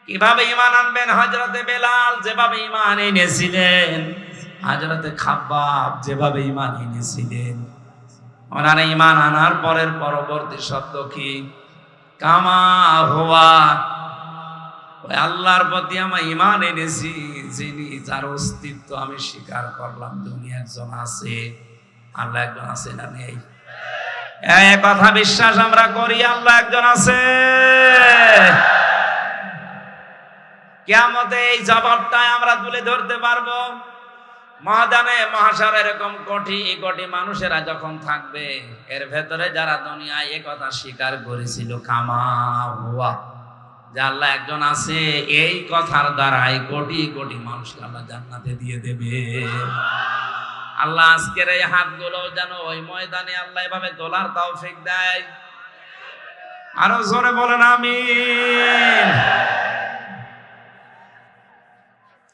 কিভাবে ঈমান আনবেন? হযরতে বেলাল যেভাবে ঈমান এনেছিলেন, হযরতে খাব্বাব যেভাবে ঈমান এনেছিলেন, ওনারা ঈমান আনার পরবর্তী শব্দ কি? কামা হুয়া। ওই আল্লাহর প্রতি আমি ঈমান এনেছি, যিনি যার অস্তিত্ব আমি স্বীকার করলাম, দুনিয়া একজন আছে, আল্লাহ একজন আছে না নেই? এই কথা বিশ্বাস আমরা করি, আল্লাহ একজন আছে। কিয়ামতে এই জবাবটা আমরা তুলে ধরতে পারবো। ময়দানে মাহশার এরকম কোটি কোটি মানুষেরা যখন থাকবে, এর ভেতরে যারা দুনিয়ায় এই কথা স্বীকার করেছিল কামা হুয়া, যে আল্লাহ একজন আছে, এই কথার দ্বারাই কোটি কোটি মানুষকে আল্লাহ জান্নাতে দিয়ে দেবে। আল্লাহ আজকের এই হাতগুলো যেন ওই ময়দানে আল্লাহ এভাবে তোলার তৌফিক দেয়। আরো জোরে বলেন আমিন।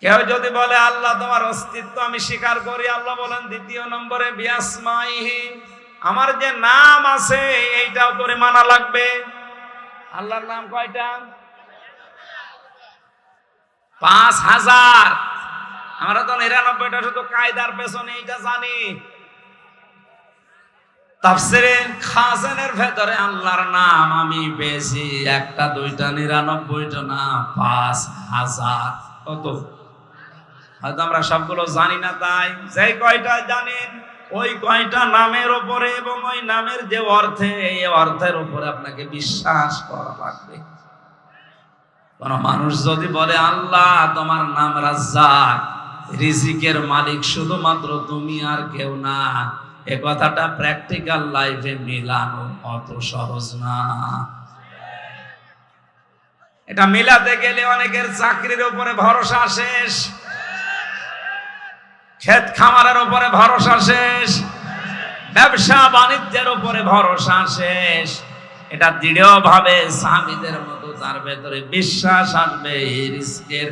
কেউ যদি বলে আল্লাহ তোমার অস্তিত্ব আমি স্বীকার করি, আল্লাহ বলেন দ্বিতীয় নম্বরে বিয়াসমাইহি, আমার যে নাম আছে এইটাও তোরে মানা লাগবে। আল্লাহর নাম কয়টা? 5000। আমরা তো 99টা শুধু কায়দার পেছনে এইটা জানি। তাফসীরে খাজানের ভেতরে আল্লাহর নাম আমি পেয়েছি একটা, দুইটা, 99টা না, 5000। কত? হয়তো আমরা সবগুলো জানি না, তাই যে কয়টা জানেন ওই কয়টা নামের উপরে এবং ওই নামের যে অর্থে, এই অর্থের উপরে আপনাকে বিশ্বাস করা লাগবে। কোন মানুষ যদি বলে আল্লাহ তোমার নাম রাজ্জাক, রিজিকের মালিক শুধুমাত্র তুমি আর কেউ না, এ কথাটা প্র্যাকটিক্যাল লাইফে মিলানো অত সহজ না। এটা মিলাতে গেলে অনেকের চাকরির উপরে ভরসা শেষ, ক্ষেত খামারের উপরে ভরসা শেষ, ব্যবসা বাণিজ্যের উপরে ভরসা শেষ। এটা দৃঢ়ভাবে সাহাবীদের মতো তার ভেতরে বিশ্বাস আসবে এই রিস্কের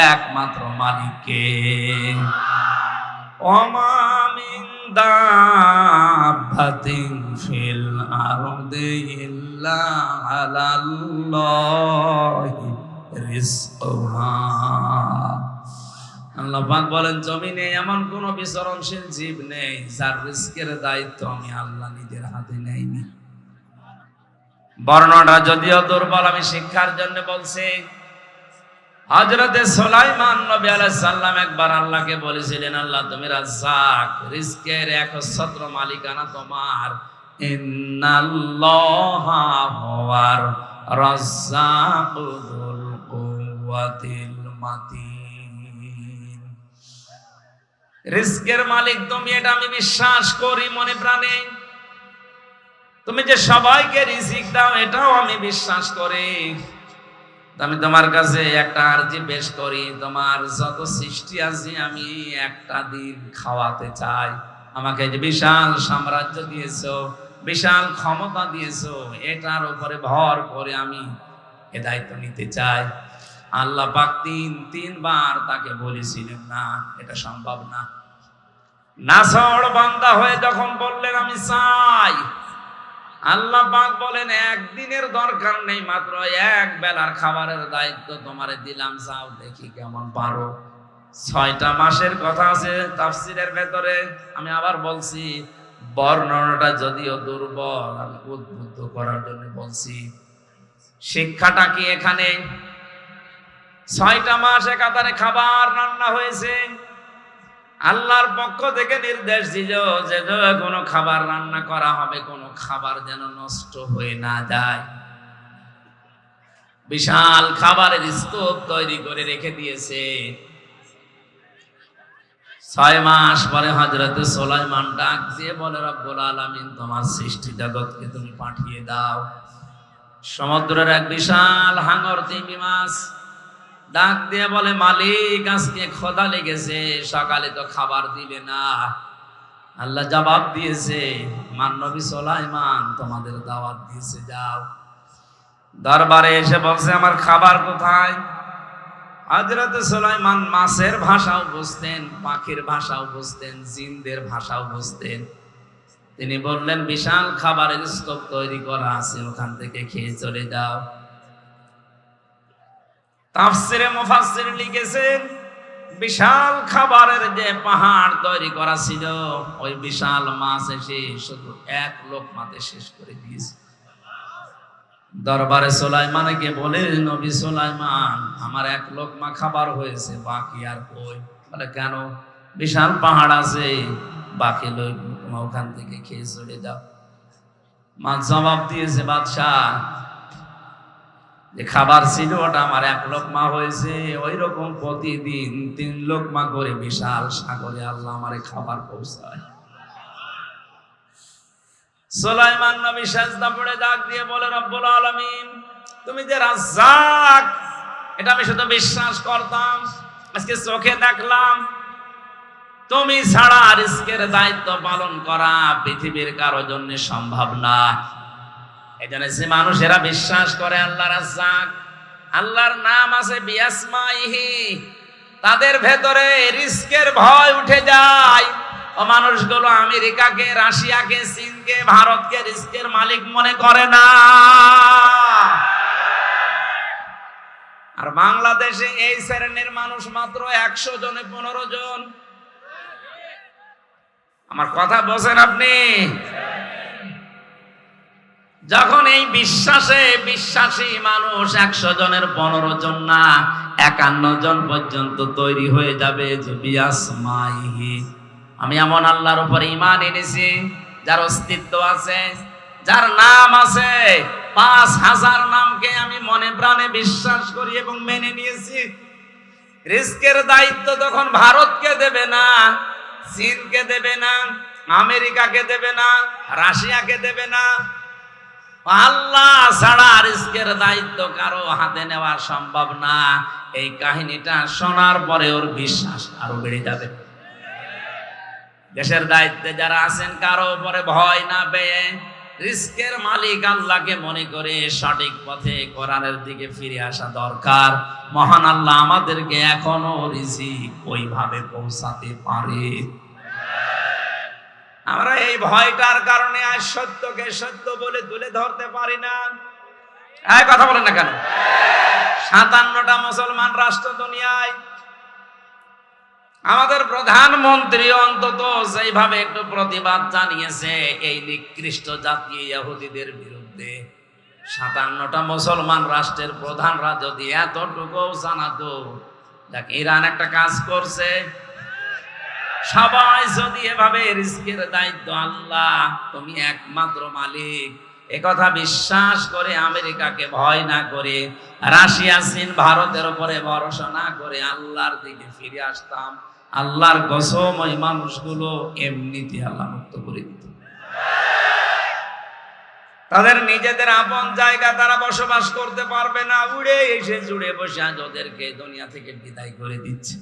একমাত্র মালিককে। ওমা মিন দাব্বাতিন ফিল আরদি ইল্লা আলাল্লাহি রিজকুহা। আল্লাহ পাক বলেন জমিনে এমন কোন বিচরণশীল জীব নেই যার রিজকের দায়িত্ব আমি আল্লাহ নিজের হাতে নেইনি। বর্ণনা যদিও দুর্বল, আমি শিক্ষার জন্য বলছি। হযরতে সুলাইমান নবী আলাইহিস সালাম একবার আল্লাহকে বলেছিলেন, আল্লাহ তুমি রাজ্জাক, রিজকের একচ্ছত্র মালিকানা তোমার। ইন্নাল্লাহা হুয়ার রাজ্জাকুল কুওয়াতিল মাতিন। রিজকের মালিক তুমি, এটা আমি বিশ্বাস করি মনে প্রাণে। তুমি যে সবাইকে রিজিক দাও এটাও আমি বিশ্বাস করি। আমি তোমার কাছে একটা আরজি পেশ করি, তোমার যত সৃষ্টি আছে আমি একটা দিন খাওয়াতে চাই। আমাকে যে বিশাল সাম্রাজ্য দিয়েছো, বিশাল ক্ষমতা দিয়েছো, এটার উপরে ভর করে আমি এ দায়িত্ব নিতে চাই। আল্লাহ পাক তিনবার তাকে বলেছিলেন না, এটা সম্ভব না। নাছড় বান্দা হয়ে যখন বললেন আমি চাই, আল্লাহ পাক বলেন একদিনের দরকার নেই, মাত্র এক বেলার খাবারের দায়িত্ব তোমারে দিলাম, যাও দেখি কেমন পারো। 6টা মাসের কথা আছে তাফসীরের ভেতরে। আমি আবার বলছি, বর্ণনাটা যদিও দুর্বল, আমি উদ্বুদ্ধ করার জন্য বলছি। শিক্ষাটা কি এখানে? 6টা মাস একাধারে খাবার রান্না হয়েছে। আল্লাহর পক্ষ থেকে নির্দেশ দিল যে কোনো খাবার রান্না করা হবে, কোনো খাবার যেন নষ্ট হয়ে না যায়। বিশাল খাবারের স্তূপ তৈরি করে রেখে দিয়েছে। 6 মাস পরে হযরতে সুলাইমান ডাক দিয়ে বলে, রব্বুল আলামিন তোমার সৃষ্টি জগৎকে তুমি পাঠিয়ে দাও। সমুদ্রের এক বিশাল হাঙর তিমি মাছ ডাক দিয়ে বলে, মালিক আজকে ক্ষুধা লেগেছে, সকালে তো খাবার দিলে না। আল্লাহ জবাব দিয়েছে, মান নবী সুলাইমান তোমাদের দাওয়াত দিয়েছে, যাও। দরবারে এসে বলছে আমার খাবার কোথায়? হযরত সুলাইমান মাছের ভাষাও বুঝতেন, পাখির ভাষাও বুঝতেন, জিনদের ভাষাও বুঝতেন। তিনি বললেন, বিশাল খাবারের স্তূপ তৈরি করা আছে, ওখান থেকে খেয়ে চলে যাও। তাফসিরে মুফাসসির লিখেছেন, বিশাল খাবারের যে পাহাড় তৈরি করা ছিল, ওই বিশাল মাছ এসে শুধু এক লোকমাতে শেষ করে দিয়েছে। দরবারে সুলাইমানকে বলে, নবী সুলাইমান, আমার এক লোকমা খাবার হয়েছে, বাকি আর কই? বলে, কেন? বিশাল পাহাড় আছে, বাকি লোকমা ওখান থেকে খেয়ে চলে যাও। মা জবাব দিয়েছে, বাদশাহ, যে খাবার ছিল ওটা আমার এক লোকমা হয়েছে, ওই রকম প্রতিদিন 3 লোকমা করে বিশাল সাগরে আল্লাহ আমারে খাবার পৌঁছায়। সুলাইমান নবী সাজদা পড়ে ডাক দিয়ে বলে, রব্বুল আলামিন, তুমি যে রাজ্জাক, এটা আমি শুধু বিশ্বাস করতাম, আজকে চোখে দেখলাম। তুমি ছাড়া রিজকের দায়িত্ব পালন করা পৃথিবীর কারো জন্য সম্ভব না। এজন্য যে মানুষেরা বিশ্বাস করে আল্লাহ রাজ্জাক, আল্লাহর নাম আছে বিআসমাইহি, তাদের ভেতরে রিজকের ভয় উঠে যায়। ও মানুষগুলো আমেরিকাকে, রাশিয়াকে, চীনকে, ভারতকে রিজকের মালিক মনে করে না। আর বাংলাদেশে এই শ্রেণীর মানুষ মাত্র 100 জনে 15 জন। আমার কথা বোঝেন আপনি? যখন এই বিশ্বাসে বিশ্বাসী মানুষ 100 জনের 15 জন না, 51 জন পর্যন্ত তৈরি হয়ে যাবে যে বিআসমাইহি, আমি এমন আল্লাহর উপর ঈমান এনেছি যার অস্তিত্ব আছে, যার নাম আছে, 5000 নামকে আমি মনে প্রাণে বিশ্বাস করি এবং মেনে নিয়েছি। রিজকের দায়িত্ব তখন ভারতকে দেবে না, চীনকে দেবে না, আমেরিকাকে দেবে না, রাশিয়াকে দেবে না। আল্লাহ ছাড়া রিজকের দায়িত্ব কারো হাতে নেওয়া সম্ভব না। এই কাহিনীটা শোনার পরে ওর বিশ্বাস আরো বেড়ে যাবে। দেশের দায়িত্বে যারা আছেন, কারো উপরে ভয় না পেয়ে রিজকের মালিক আল্লাহকে মনে করে সঠিক পথে কোরআনের দিকে ফিরে আসা দরকার। মহান আল্লাহ আমাদেরকে এখনো রিজিক ওইভাবে পৌঁছাতে পারে। আমরা এই ভয়টার কারণে আজ সত্যকে সত্য বলে তুলে ধরতে পারি না। এই কথা বলেন না কেন? 57টা মুসলমান রাষ্ট্র দুনিয়ায়, আমাদের প্রধানমন্ত্রী অন্তত সেইভাবে একটু প্রতিবাদ জানিয়েছে এই নিকৃষ্ট জাতি ইহুদিদের বিরুদ্ধে। 57টা মুসলমান রাষ্ট্রের প্রধানরা যদি এতটুকু জানাতো, দেখ ইরান একটা কাজ করছে, সবাই যদি এভাবে রিজকের দায়িত্ব আল্লাহ, তুমি একমাত্র মালিক, একথা বিশ্বাস করে আমেরিকাকে ভয় না করে, রাশিয়া, চীন, ভারতের উপরে ভরসা না করে আল্লাহর দিকে ফিরে আসতাম, আল্লাহর কসম ওই মানুষগুলো এমনিতে আল্লাহ মুক্ত করে দিত। তাদের নিজেদের আপন জায়গা তারা বসবাস করতে পারবে না, উড়ে এসে জুড়ে বসে আজ ওদেরকে দুনিয়া থেকে বিদায় করে দিচ্ছে।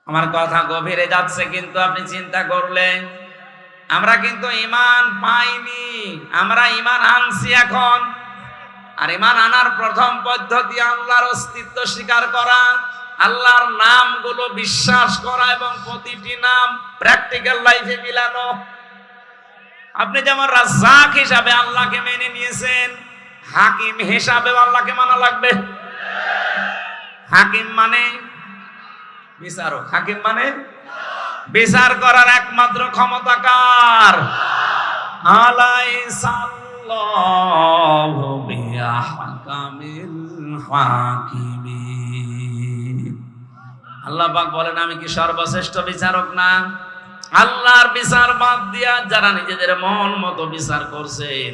আমার কথা গভীরে যাচ্ছে, কিন্তু আপনি চিন্তা করলেন, আমরা কিন্তু ঈমান পাইনি, আমরা ঈমান আনছি এখন। আর ঈমান আনার প্রথম পদ্ধতি আল্লাহর অস্তিত্ব স্বীকার করা, আল্লাহর নামগুলো বিশ্বাস করা এবং প্রতিটি নাম প্র্যাকটিক্যাল লাইফে মিলানো। আপনি যেমন রাজ্জাক হিসাবে আল্লাহকে মেনে নিয়েছেন, হাকিম হিসাবে আল্লাহকে মানা লাগবে। হাকিম মানে বিচারক, হাকিম মানে বিচার করার একমাত্র ক্ষমতা কার? আলাইসাল্লাহু বিআহকামিল হাকিমিন। আল্লাহ পাক বলেন, আমি কি সর্বশ্রেষ্ঠ বিচারক না? আল্লাহর বিচার বাদ দিয়া যারা নিজেদের মন মতো বিচার করছেন,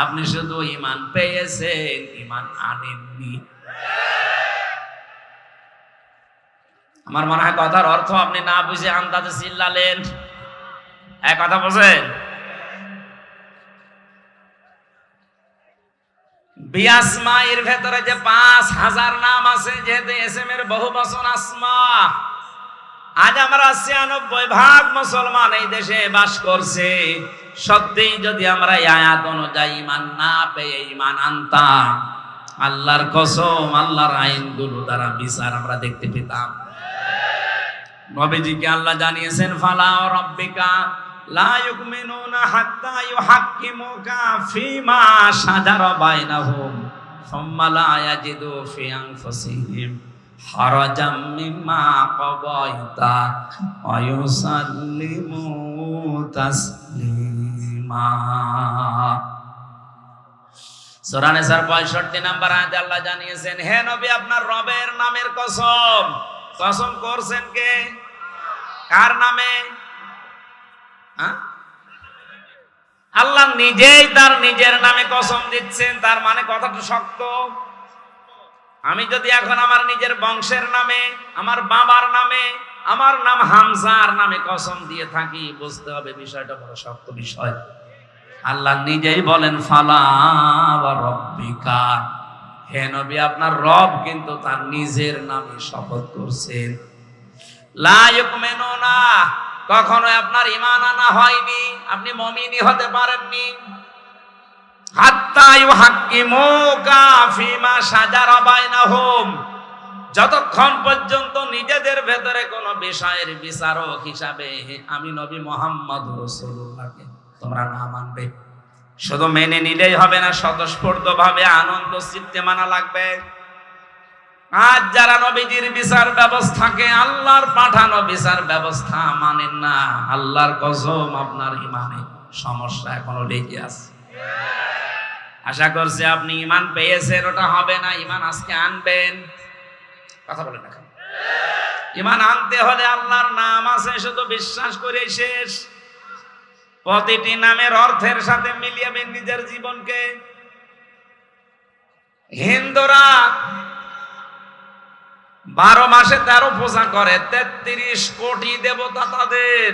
আপনি শুধু ঈমান পেয়েছেন, ঈমান আনেননি। আমার মনে হয় কথার অর্থ আপনি না বুঝে আন্দাজে চিল্লালেন। এক কথা বলছেন, বিআসমাইর ভেতরে যে 5000 নাম আছে, যেহেতু এসএম এর বহু বচন আসমা, আজ আমরা 96% মুসলমান এই দেশে বাস করছে। সত্যিই যদি আমরা এই আয়াত অনুযায়ী ঈমান না পেয়ে ঈমান আনতাম, আল্লাহর কসম আল্লাহর আইনগুলো দ্বারা বিচার আমরা দেখতে পেতাম। নবীজিকে আল্লাহ জানিয়েছেন ফালা রাব্বিকা লা ইউমিনুনা হাত্তা ইউহাক্কিমুকা ফীমা শাজারা বাইনাহুম সুম্মা লা ইয়াজিদু ফি আনফুসিহিম হারাজাম মিম্মা কাদাইতা ওয়া ইউসাল্লিমু তাসলিমা। সূরা নিসার 65 নম্বর আয়াতে আল্লাহ জানিয়েছেন, হে নবী আপনার রবের নামের কসম। কসম করছেন কে? কার নামে? আল্লাহ নিজেই তার নিজের নামে কসম দিচ্ছেন। তার মানে কথাটা শক্ত। আমি যদি এখন আমার নিজের বংশের নামে, আমার বাবার নামে, আমার নাম হামজার নামে কসম দিয়ে থাকি, বুঝতে হবে বিষয়টা বড় শক্ত বিষয়। আল্লাহ নিজেই বলেন ফালা ওয়া রাব্বিকা, হে নবী আপনার রব কিন্তু তার নিজের নামে শপথ করছেন। লা ইউমিনুনা, কখনো আপনার ঈমান আনা হয়নি, আপনি মুমিনই হতে পারেননি। হাত্তা ইউহাক্কিমুকা ফীমা শাজারা বাইনাহুম, যতক্ষণ পর্যন্ত নিজেদের ভেতরে কোনো বিষয়ের বিচারক হিসাবে আমি নবী মুহাম্মদ রাসূলুল্লাহকে তোমরা না মানবে। শুধু মেনে নিলেই হবে না, স্বতঃস্ফূর্তভাবে আনন্দ চিত্তে মানা লাগবে। আজ যারা নবীজির বিচার ব্যবস্থাকে, আল্লাহর পাঠানো বিচার ব্যবস্থা মানেন না, আল্লাহর কসম আপনার ঈমানে সমস্যা এখনো লেগে আছে। আশা করছি আপনি ঈমান পেয়েছেন, ওটা হবে না, ঈমান আজকে আনবেন। কথা বলেন না কেন? ঈমান আনতে হলে আল্লাহর নাম আছে, শুধু বিশ্বাস করে শেষ। প্রতিটি নামের অর্থের সাথে মিলিয়েবেন নিজের জীবনকে। হিন্দুরা 12 মাসে 13 পূজা করে, 33 কোটি দেবতা তাদের।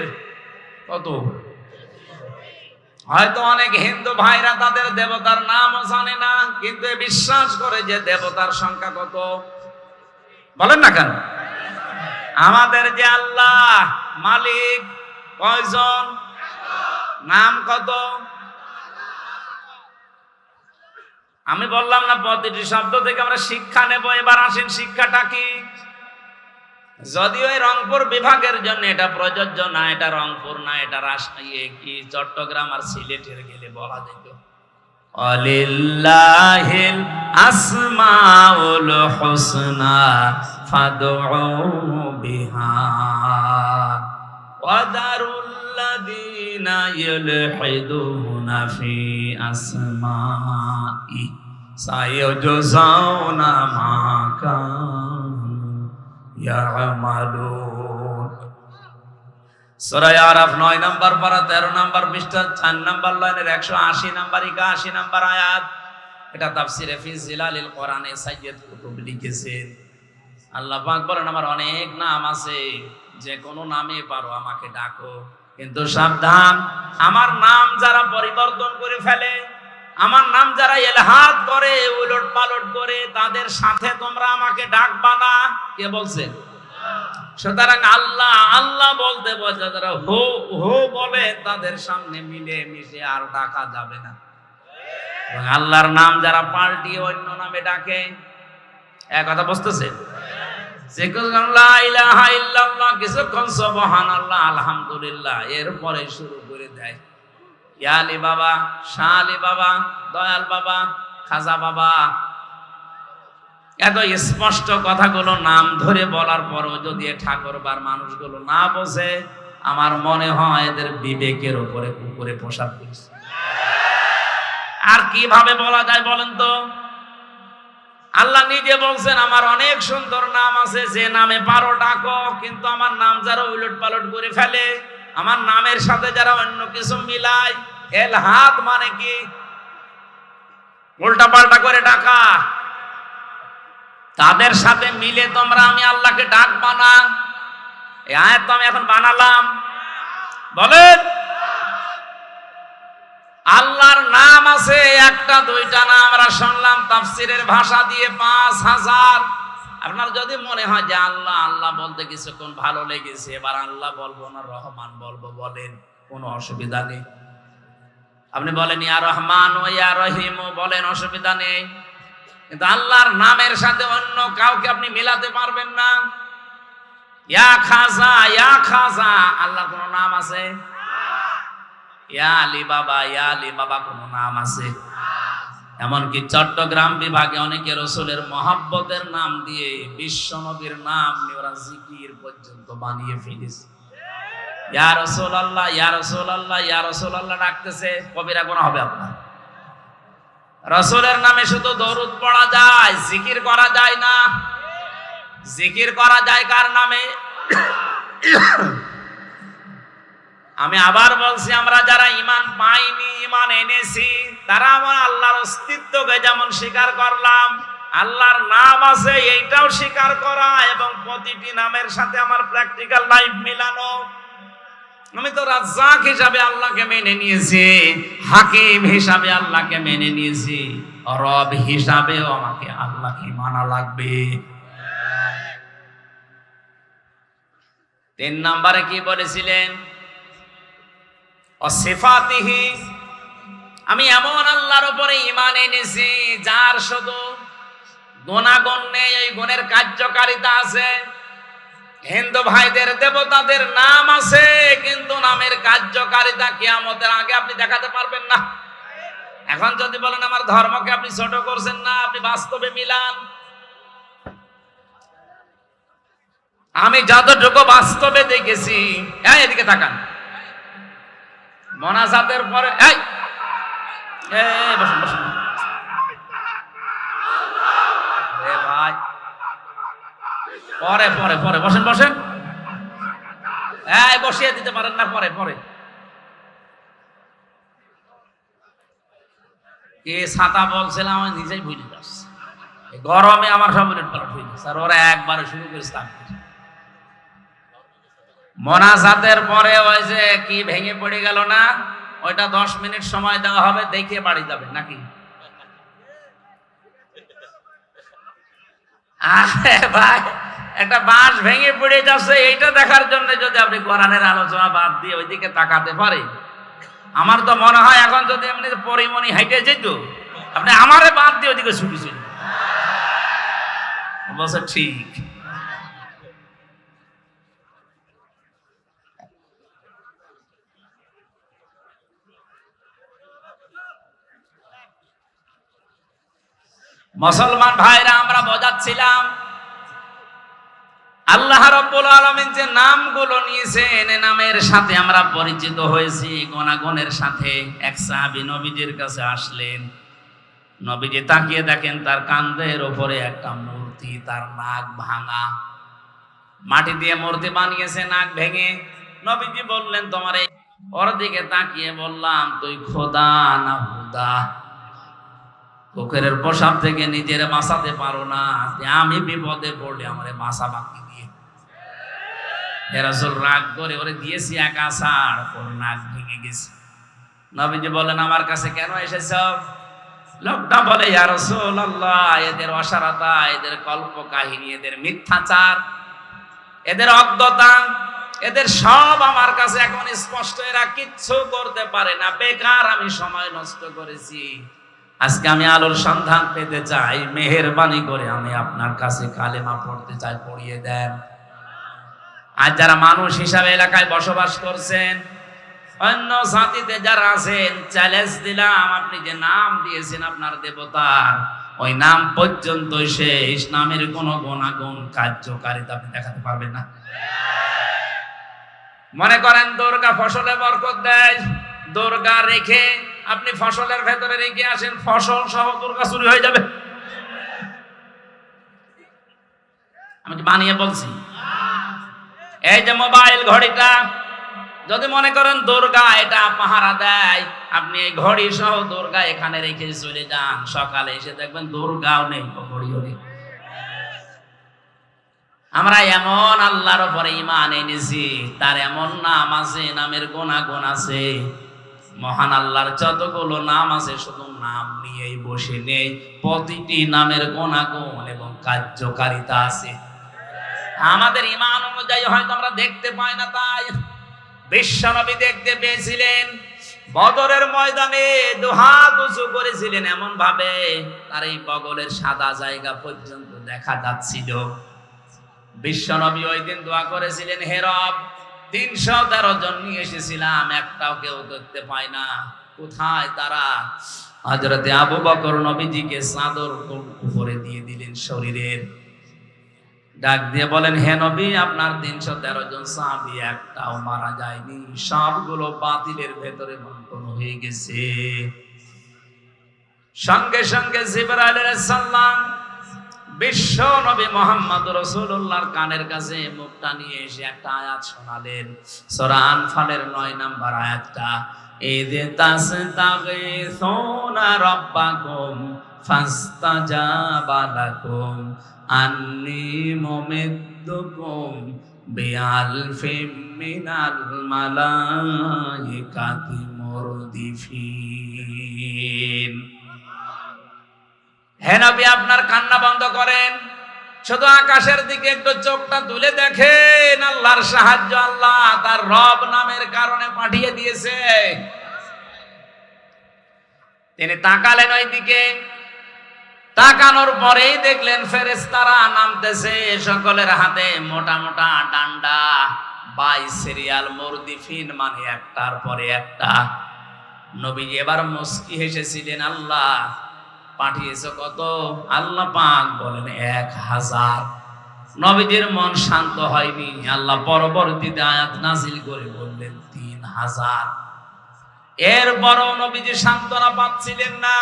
কত? হয়তো অনেক হিন্দু ভাইরা তাদের দেবতার নামও জানে না, কিন্তু বিশ্বাস করে যে দেবতার সংখ্যা কত। বলেন না কেন? আমাদের যে আল্লাহ মালিক কয়জন? নাম কত? আমি বললাম না প্রতিটি শব্দ থেকে আমরা শিক্ষা নেব। এবার আসেন শিক্ষাটা কি। যদিও এই রংপুর বিভাগের জন্য এটা প্রযোজ্য না, এটা রংপুর না, এটা রাজশাহী কি চট্টগ্রাম আর সিলেটের গেলে বলা যেত আলিল্লাহিল আসমাউল হুসনা ফাদউহু বিহা ওয়া দারুল্লাযীনা ইউলহিদুনা ফি আসমাই সায়াজজাউনা মা কানু ইয়ামালুন। সূরা আরাফ 9 নম্বর পারা 13 নম্বর পৃষ্ঠা 4 নম্বর লাইনের 180 নম্বর 81 নম্বর আয়াত। এটা তাফসিরে ফি জিলালিল কোরআনে সাইয়্যিদ কুতুব লিখেছেন। আল্লাহ পাক বলেন আমার অনেক নাম আছে, যে কোনো নামে পারো আমাকে ডাকো, কিন্তু সাবধান, আমার নাম যারা পরিবর্তন করে ফেলে, আমার নাম যারা ইলহাদ করে, উলট পালট করে, তাদের সাথে তোমরা আমাকে ডাকবা না। কে বলছেন? সুতরাং আল্লাহ আল্লাহ বলতে বলছে, যারা হো হো বলে তাদের সামনে মিলে মিশে আর ডাকা যাবে না। এবং আল্লাহর নাম যারা পাল্টিয়ে অন্য নামে ডাকে, এক কথা বুঝতেছে? কিছুক্ষণ সুবহানাল্লাহ আলহামদুলিল্লাহ এরপরে শুরু করে দেয় ইয়া আলী বাবা, শাহ আলী বাবা, দয়াল বাবা, খাজা বাবা। এত স্পষ্ট কথাগুলো নাম ধরে বলার পরও যদি ঠাকুরবার মানুষগুলো না বোঝে, আমার মনে হয় এদের বিবেকের উপরে কুকুরে পোশাক করছে। আর কিভাবে বলা যায় বলেন তো? আল্লাহ নিজে বলছেন আমার অনেক সুন্দর নাম আছে, যে নামে পারো ডাকো, কিন্তু আমার নাম যারা উলট পালট করে ফেলে, আমার নামের সাথে যারা অন্য কিছু মিলায়, ইলহাদ মানে কি? উল্টা পাল্টা করে ডাকা। তাদের সাথে মিলে তোমরা আমি আল্লাহকে ডাকবা না। এই আয়াত তো আমি এখন বানালাম। বলেন, আল্লাহর নাম আছে একটা দুইটা না, আমরা শুনলাম তাফসীরের ভাষা দিয়ে 5000। আপনার যদি মনে হয় যে আল্লাহ আল্লাহ বলতে কিছুক্ষণ ভালো লেগেছে, এবার আল্লাহ বলবো না রহমান বলবো, বলেন, কোনো অসুবিধা নেই। আপনি বলেন ইয়া রহমান ও ইয়া রহিম বলেন, অসুবিধা নেই। কিন্তু আল্লাহর নামের সাথে অন্য কাউকে আপনি মেলাতে পারবেন না। ইয়া খাজা, ইয়া খাজা, আল্লাহর কোন নাম আছে? ইয়া আলী বাবা, ইয়া আলী বাবা কোন নাম আছে? এমনকি চট্টগ্রাম বিভাগে অনেকে রাসূলের মহব্বতের নাম দিয়ে বিশ্ব নবীর নাম নিয়ে ওরা জিকির পর্যন্ত বানিয়ে ফেলেছে। ইয়া রাসূলুল্লাহ, ইয়া রাসূলুল্লাহ, ইয়া রাসূলুল্লাহ ডাকতেছে, কবিরা গুনাহ হবে আপনার। রাসূলের নামে শুধু দরুদ পড়া যায়, জিকির করা যায় না। জিকির করা যায় কার নামে? আমি আবার বলছি, আমরা যারা ঈমান পাইনি, ঈমান এনেছি, তারা আমার আল্লাহর অস্তিত্বকে যেমন স্বীকার করলাম, আল্লাহর নাম আছে এইটাও স্বীকার করা, এবং প্রতিটি নামের সাথে আমার প্র্যাকটিক্যাল লাইফ মিলানো। আমি তো রাজ্জাক হিসাবে আল্লাহকে মেনে নিয়েছি, হাকিম হিসাবে আল্লাহকে মেনে নিয়েছি, রব হিসাবেও আমাকে আল্লাহকে মানা লাগবে। 3 নম্বরে কি বলেছিলেন? অসিফাতিহি, আমি এমন আল্লাহর উপরে ঈমান এনেছি যার শুধু গুণাগুণ নেই, এই গুণের কার্যকারিতা আছে। হিন্দু ভাইদের দেবতাদের নাম আছে, কিন্তু নামের কার্যকারিতা কিয়ামতের আগে আপনি দেখাতে পারবেন না। এখন যদি বলেন আমার ধর্মকে আপনি ছোট করছেন না, আপনি বাস্তবে মিলান। আমি যতটুকু বাস্তবে দেখেছি, এদিকে তাকান, মোনাজাতের পরে বসুন বসুন ভাই, পরে পরে পরে বসেন বসেন, বসিয়ে দিতে পারেন না, পরে পরে। কে ছাতা বলছিলাম আমি নিজেই ভুলে যাচ্ছি, গরমে আমার সব উলট পালট হয়ে গেছে, আর ওরা একবারে শুরু করেছে। মোনাজাতের পরে ওই যে কি ভেঙে পড়ে গেল না, ওইটা 10 মিনিট সময় দেওয়া হবে, দেখে বাড়ি যাবেন নাকি? ভাই, একটা বাঁশ ভেঙে পড়ে যাচ্ছে, এইটা দেখার জন্য যদি আপনি কোরআনের আলোচনা বাদ দিয়ে ওইদিকে তাকাতে পারে, আমার তো মনে হয় এখন যদি এমনি পরিমণি হাইটে যেত, আপনি আমারে বাদ দিয়ে ওইদিকে ছুটেছেন। বলছে ঠিক। মুসলমান ভাইরা, আমরা বোঝাচ্ছিলাম আল্লাহ রাব্বুল আলামিন যে নামগুলো নিয়েছেন, নামের সাথে আমরা পরিচিত হয়েছি, গুণাগুণের সাথে। এক সাহাবী নবীজির কাছে আসলেন, নবীজি তাকিয়ে দেখেন তার কাঁধের উপরে একটা মূর্তি, তার নাক ভাঙা, মাটি দিয়ে মূর্তি বানিয়েছে, নাক ভেঙে। নবীজি বললেন, তোমার ওর দিকে তাকিয়ে বললাম, তুই খোদা না হুদা? কুকুরের পোশাক থেকে নিজের বাঁচাতে পারো না, আমি বিপদে পড়লে আমার বাঁচা বাকি দিয়ে। রাসূল রাগ করে ওরে দিয়েছি এক আছাড়, ওর নাক ভেঙে গেছে। নবীজি বলেন, আমার কাছে কেন এসেছ? লোকটা বলে, ইয়া রাসূলুল্লাহ, এদের অসারতা, এদের কল্প কাহিনী, এদের মিথ্যাচার, এদের অজ্ঞতা, এদের সব আমার কাছে এখন স্পষ্ট। এরা কিচ্ছু করতে পারে না, বেকার আমি সময় নষ্ট করেছি। আজকে আমি আলোর সন্ধান পেতে চাই, মেহেরবানি করে আমি আপনার কাছে কালেমা পড়তে চাই, পড়িয়ে দেন। আজ যারা মানুষ হিসাবে এলাকায় বসবাস করছেন, অন্য জাতিতে যারা আছেন, চ্যালেঞ্জ দিলাম, আপনি যে নাম দিয়েছেন আপনার দেবতার, ওই নাম পর্যন্ত শেষ, নামের কোন গুণাগুণ কার্যকারিতা আপনি দেখাতে পারবেন না। মনে করেন দুর্গা ফসলে বরকত দেয়, দুর্গা রেখে আপনি ফসলের ভেতরে রেখে আসেন, ফসল সহ দুর্গা চুরি হয়ে যাবে। আমি কি বানিয়ে বলছি? এই যে মোবাইল ঘড়িটা, যদি মনে করেন দুর্গা এটা পাহারা দেয়, আপনি এই ঘড়ি সহ দুর্গা এখানে রেখে চলে যান, সকালে এসে দেখবেন দুর্গাও নেই, ঘড়িও নেই। আমরা এমন আল্লাহর উপরে ঈমান এনেছি, তার এমন নাম আছে, নামের গুণাগুণ আছে। মহান আল্লাহর যতগুলো নাম আছে, শুধু নাম নিয়েই বসে নেই, প্রতিটি নামের গুণাগুণ এবং কার্যকারিতা আছে। আমাদের ঈমান অনুযায়ী হয়তো আমরা দেখতে পাই না, তাই বিশ্বনবী দেখতে পেয়েছিলেন। বদরের ময়দানে দুহাত উঁচু করেছিলেন এমন ভাবে, তার এই বগলের সাদা জায়গা পর্যন্ত দেখা যাচ্ছিল। বিশ্ব নবী ওই দিন দোয়া করেছিলেন, হে রব 313 জন নিয়ে এসেছিলাম, একটাও কেউ দেখতে পায় না, কোথায় তারা? হযরতে আবু বকর নবীজিকে চাদর উপরে দিয়ে দিলেন শরীরের, ডাক দিয়ে বলেন, হে নবী আপনার 313 জন সাহাবী একটাও মারা যায়নি, সবগুলো বাতিলের ভেতরে বন্টন হয়ে গেছে। সঙ্গে সঙ্গে জিবরাইল আলাইহিস সালাম বিশ্ব নবী মুহাম্মদ রাসূলুল্লাহর কানের কাছে মুখটা নিয়ে এসে একটা আয়াত শোনালেন, সূরা আনফালের 9 নম্বর আয়াতটা, ইযে তাসতাগীসুনা রাব্বাকুম ফাস্তাজাবা লাকুম আন্নী মুমিদ্দুকুম বিআলফিম মিনাল মালাইকাতি মুরদিফিন। হে নবী আপনার কান্না বন্ধ করেন, শুধু আকাশের দিকে একটু চোখটা তুলে দেখেন, আল্লাহর সাহায্য আল্লাহ তার রব নামের কারণে পাঠিয়ে দিয়েছে। তিনি তাকালেন ওই দিকে, তাকানোর পরেই দেখলেন ফেরেশতারা নামতেছে, সকলের হাতে মোটা মোটা ডান্ডা, বাই সিরিয়াল মুরদিফিন, মানে একটার পরে একটা। নবী এবার মুস্কি হেসেছিলেন, আল্লাহ পাঠিয়েছে কত? আল্লাহ পাক বলেন 1000। নবীজির মন শান্ত হয়নি, আল্লাহ পরবর্তীতে আয়াত নাজিল করে বললেন 3000। এরপরও নবীজি সান্ত্বনা পাচ্ছিলেন না।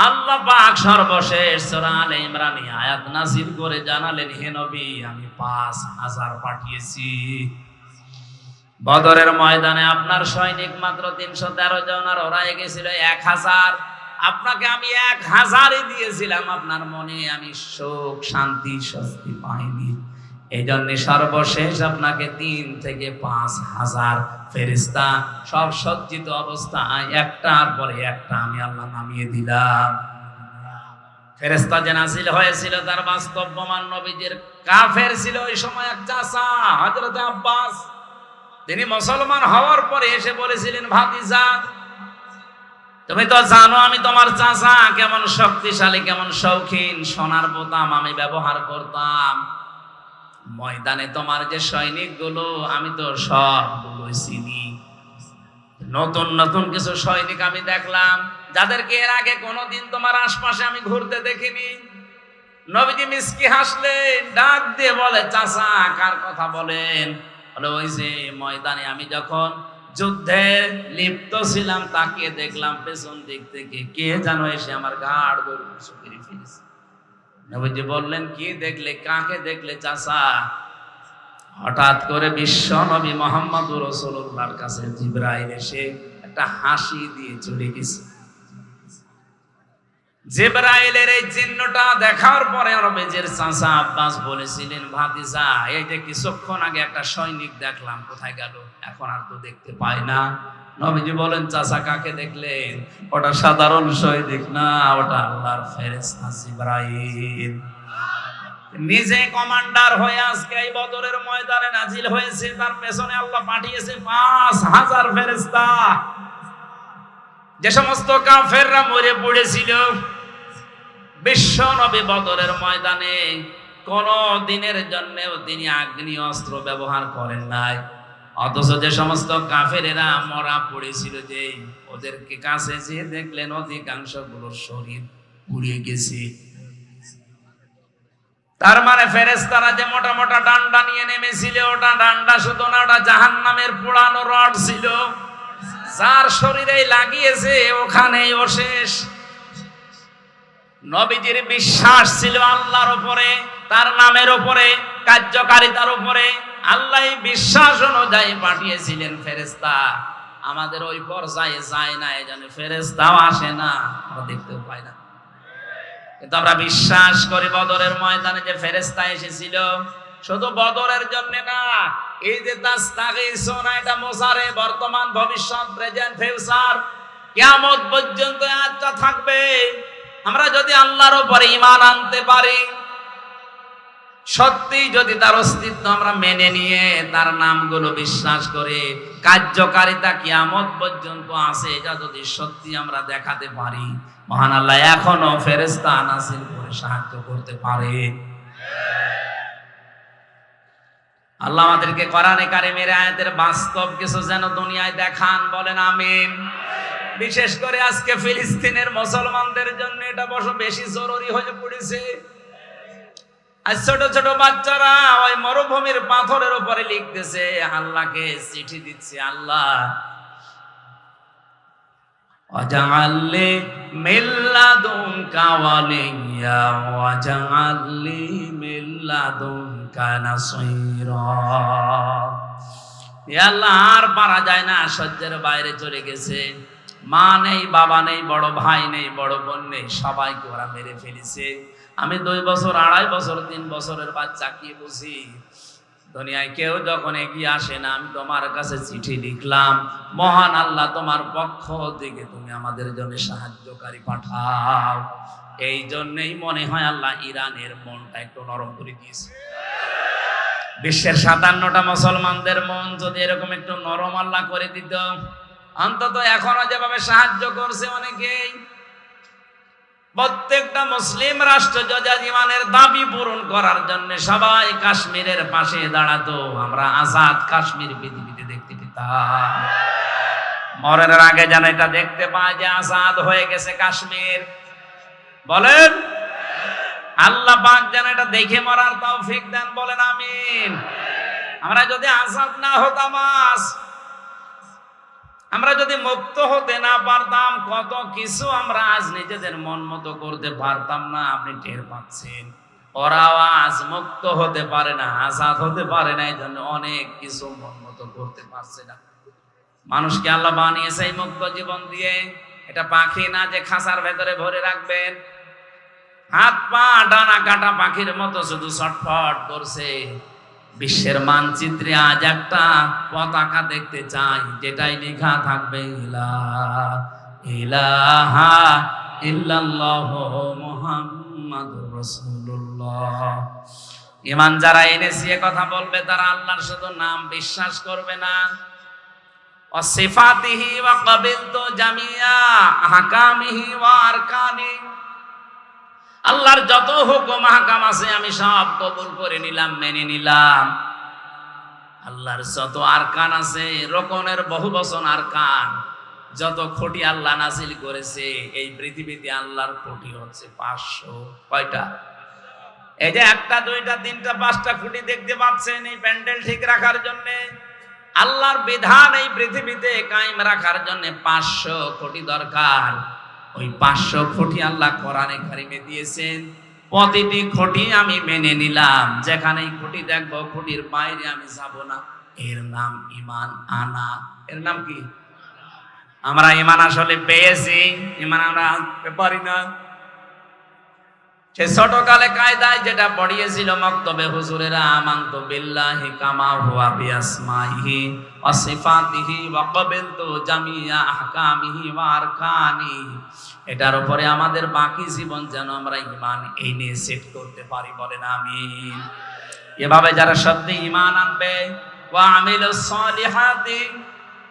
আল্লাহ পাক সর্বশেষ সূরা আলে ইমরানে আয়াত নাজিল করে জানালেন, হে নবী আমি 5000 পাঠিয়েছি। বদরের ময়দানে আপনার সৈনিক মাত্র 313 জন, আর ওরা গেছিল 1000। আপনাকে আমি 1000ই দিয়েছিলাম, আপনার মনে আমি সুখ শান্তি স্বস্তি পাইনি, এই জন্য সর্বশেষ আপনাকে 3 থেকে 5000 ফেরেশতা সব সজ্জিত অবস্থায় একটার পরে একটা আমি আল্লাহ নামিয়ে দিলাম। ফেরেশতা যে নাজিল হয়েছিল তার বাস্তব প্রমাণ নবীজির কাফের ছিল ওই সময় এক চাচা হযরত আব্বাস। তিনি মুসলমান হওয়ার পরে এসে বলেছিলেন, ভাতিজা তুমি তো জানো আমি তোমার চাচা কেমন শক্তিশালী, কেমন শৌখিন, সোনার বোতাম আমি ব্যবহার করতাম, ময়দানে তোমার যে সৈনিকগুলো আমি তো সবগুলো চিনি, নতুন নতুন কিছু সৈনিক আমি দেখলাম যাদেরকে এর আগে কোনোদিন তোমার আশপাশে আমি ঘুরতে দেখিনি। নবীজি মিসকি হাসলেন, ডাক দিয়ে বলে, চাচা কার কথা বলেন? বলে ওই যে ময়দানে আমি যখন যুদ্ধে লিপ্ত ছিলাম তাকে দেখলাম পেছন দিক থেকে কে জানো এসে আমার ঘাড় ধরে কেড়ে ফেলেছে। নবীজি বললেন, কি দেখলে? কাকে দেখলে চাচা? হঠাৎ করে বিশ্ব নবী মুহাম্মদুর রাসূলুল্লাহর কাছে জিবরাইল এসে একটা হাসি দিয়ে চলে গেছে। জিবরাইলের এই চিহ্নটা দেখার পরে নবীজির চাচা আব্বাস বলেছিলেন, ভাতিজা এই যে কিছুক্ষণ আগে একটা সৈনিক দেখলাম, কোথায় গেল? এখন আর তো দেখতে পাই না। নবীজি বলেন, চাচা কাকে দেখলেন? ওটা সাধারণ সৈনিক না, ওটা আল্লাহর ফেরেশতা জিবরাইল। নিজে কমান্ডার হয়ে আজকে এই বদরের ময়দানে নাজিল হয়েছে, তার পেছনে আল্লাহ পাঠিয়েছে 5000 ফেরেশতা। যে সমস্ত কাফেররা মরে পড়েছিল, বিশ্ব নবী বদরের ময়দানে কোন দিনের জন্যও তিনি আগ্নেয় অস্ত্র ব্যবহার করেন নাই, অথচ যে সমস্ত কাফেরেরা মরা পড়েছিল, যে ওদেরকে কাছে যে দেখলেন অধিকাংশ গুলোর শরীর পুড়িয়ে গেছে। তার মানে ফেরেশতারা যে মোটা মোটা ডান্ডা নিয়ে নেমেছিল, ওটা ডান্ডা শুধু না, ওটা জাহান্নামের পোড়ানো রড ছিল, যার শরীরে লাগিয়েছে ওখানেই ও শেষ। নবীজির বিশ্বাস ছিল আল্লাহর উপরে, তার নামের উপরে, কার্যকারিতার উপরে। আল্লাহ বিশ্বাস অনুযায়ী পাঠিয়েছিলেন ফেরেশতা। আমাদের ওই পর্যায়ে যায় না, এজন্য ফেরেশতাও আসে না, আমরা দেখতেও পাই না। কিন্তু আমরা বিশ্বাস করি বদরের ময়দানে যে ফেরেশতা এসেছিল, শুধু বদরের জন্য না, এই যে তাসতাগীসুনা এটা মুসারে, বর্তমান ভবিষ্যৎ, প্রেজেন্ট ফিউচার, কিয়ামত পর্যন্ত আজটা থাকবে। আমরা যদি আল্লাহর উপরে ঈমান আনতে পারি, সত্যি যদি তার অস্তিত্ব আমরা মেনে নিয়ে তার নামগুলো বিশ্বাস করে, কার্যকারিতা কিয়ামত পর্যন্ত আছে, এটা যদি সত্যি আমরা দেখাতে পারি, মহান আল্লাহ এখনো ফেরেশতা নাযিল করে সাহায্য করতে পারে। আল্লাহ আমাদেরকে কোরআনে কারিমের আয়াতের বাস্তব কিছু যেন দুনিয়ায় দেখান, বলেন আমিন। বিশেষ করে আজকে ফিলিস্তিনের মুসলমানদের জন্য এটা বেশি জরুরি হয়ে পড়েছে। আর ছোট ছোট বাচ্চারা ওই মরুভূমির পাথরের উপরে লিখতেছে, আল্লাহকে চিঠি দিচ্ছে, আল্লাহ ওয়াজআলনি মিল্লাদুনকা ওয়ালিয়্যা ওয়াজআলনি মিল্লাদুনকা নাসীরা। হে আল্লাহ, আর পারা যায় না, সহ্যের বাইরে চলে গেছে। মা নেই, বাবা নেই, বড় ভাই নেই, বড় বোন নেই, সবাইকে ওরা মেরে ফেলেছে। আমি 2 বছর, 2.5 বছর, 3 বছরের বাচ্চা কি বুঝি? দুনিয়ায় কেউ যখন এগিয়ে আসে না, আমি তোমার কাছে চিঠি লিখলাম, মহান আল্লাহ তোমার পক্ষ থেকে তুমি আমাদের জন্য সাহায্যকারী পাঠাও। এই জন্যই মনে হয় আল্লাহ ইরানের মনটা একটু নরম করে দিয়েছে। বিশ্বের 57টা মুসলমানদের মন যদি এরকম একটু নরম আল্লাহ করে দিত, অন্তত এখনো যেভাবে সাহায্য করছে অনেকেই, প্রত্যেকটা মুসলিম রাষ্ট্র যদি ইমানের দাবি পূরণ করার জন্য সবাই কাশ্মীরের পাশে দাঁড়াতো, আমরা আজাদ কাশ্মীর পৃথিবীতে দেখতে পেতাম। মরণের আগে যেন এটা দেখতে পায় যে আজাদ হয়ে গেছে কাশ্মীর। বলেন আল্লাহ পাক যেন এটা দেখে মরার তৌফিক দেন, বলেন আমিন। আমরা যদি আজাদ না হতাম, আমরা যদি মুক্ত হতে না পারতাম, কত কিছু আমরা আজ নিজেদের মন মতো করতে পারতাম না। আপনি টের পাচ্ছেন, ওরাও আজ মুক্ত হতে পারে না, আজাদ হতে পারে না, এই জন্য অনেক কিছু মন মতো করতে পারছে না। মানুষকে আল্লাহ বানিয়েছে এই মুক্ত জীবন দিয়ে। এটা পাখি না যে খাঁচার ভেতরে ভরে রাখবেন। হাত পা ডানা কাটা পাখির মতো শুধু ছটফট করছে। বিশ্বের মানচিত্রে আজ একটা পতাকা দেখতে চাই, যেটাই লেখা থাকবে ইলাহা ইল্লাল্লাহ মুহাম্মাদুর রাসূলুল্লাহ। ঈমান যারা এনেছে এ কথা বলবে, তারা আল্লাহর শুধু নাম বিশ্বাস করবে না, ওয়াসিফাতিহি ওয়া ক্বাবিলতু জামিয়া আহকামিহি ওয়া আরকানি, আল্লাহর যত হুকুম আহকাম আছে আমি সব কবুল করে নিলাম, মেনে নিলাম। আল্লাহর যত আরকান আছে, রকনের বহু বচন আরকান, যত খুঁটি আল্লাহ নাজিল করেছে এই পৃথিবীতে, আল্লাহর খুঁটি হচ্ছে 500। কয়টা? এই যে 1টা 2টা 3টা 5টা খুঁটি দেখতে পাচ্ছেন, এই প্যান্ডেল ঠিক রাখার জন্য, আল্লাহর বিধান এই পৃথিবীতে কায়েম রাখার জন্য 500 খুঁটি দরকার। ওই 500 খুঁটি আল্লাহ কোরআনে কারিমে দিয়েছেন। প্রতিটি খুঁটি আমি মেনে নিলাম, যেখানেই খুঁটি দেখবো খুঁটির বাইরে আমি যাব না। এর নাম ঈমান আনা। এর নাম কি? আমরা ঈমান আসলে পেয়েছি, ঈমান আমরা আনতে পারি না। সে ছোটকালে কায়দায় যেটা পড়িয়েছিল মক্তবে হুজুরেরা, আমানতু বিল্লাহি কামা হুয়া বিআসমাইহি ওয়া সিফাতিহি ওয়া ক্বাবিলতু জামিয়া আহকামিহি ওয়া আরকানি, এটার উপরে আমাদের বাকি জীবন যেন আমরা ঈমান এই নিয়ে সেট করতে পারি, বলেন আমিন। এভাবে যারা সত্যি ঈমান আনবে, ওয়া আমিলুস সালিহাতি,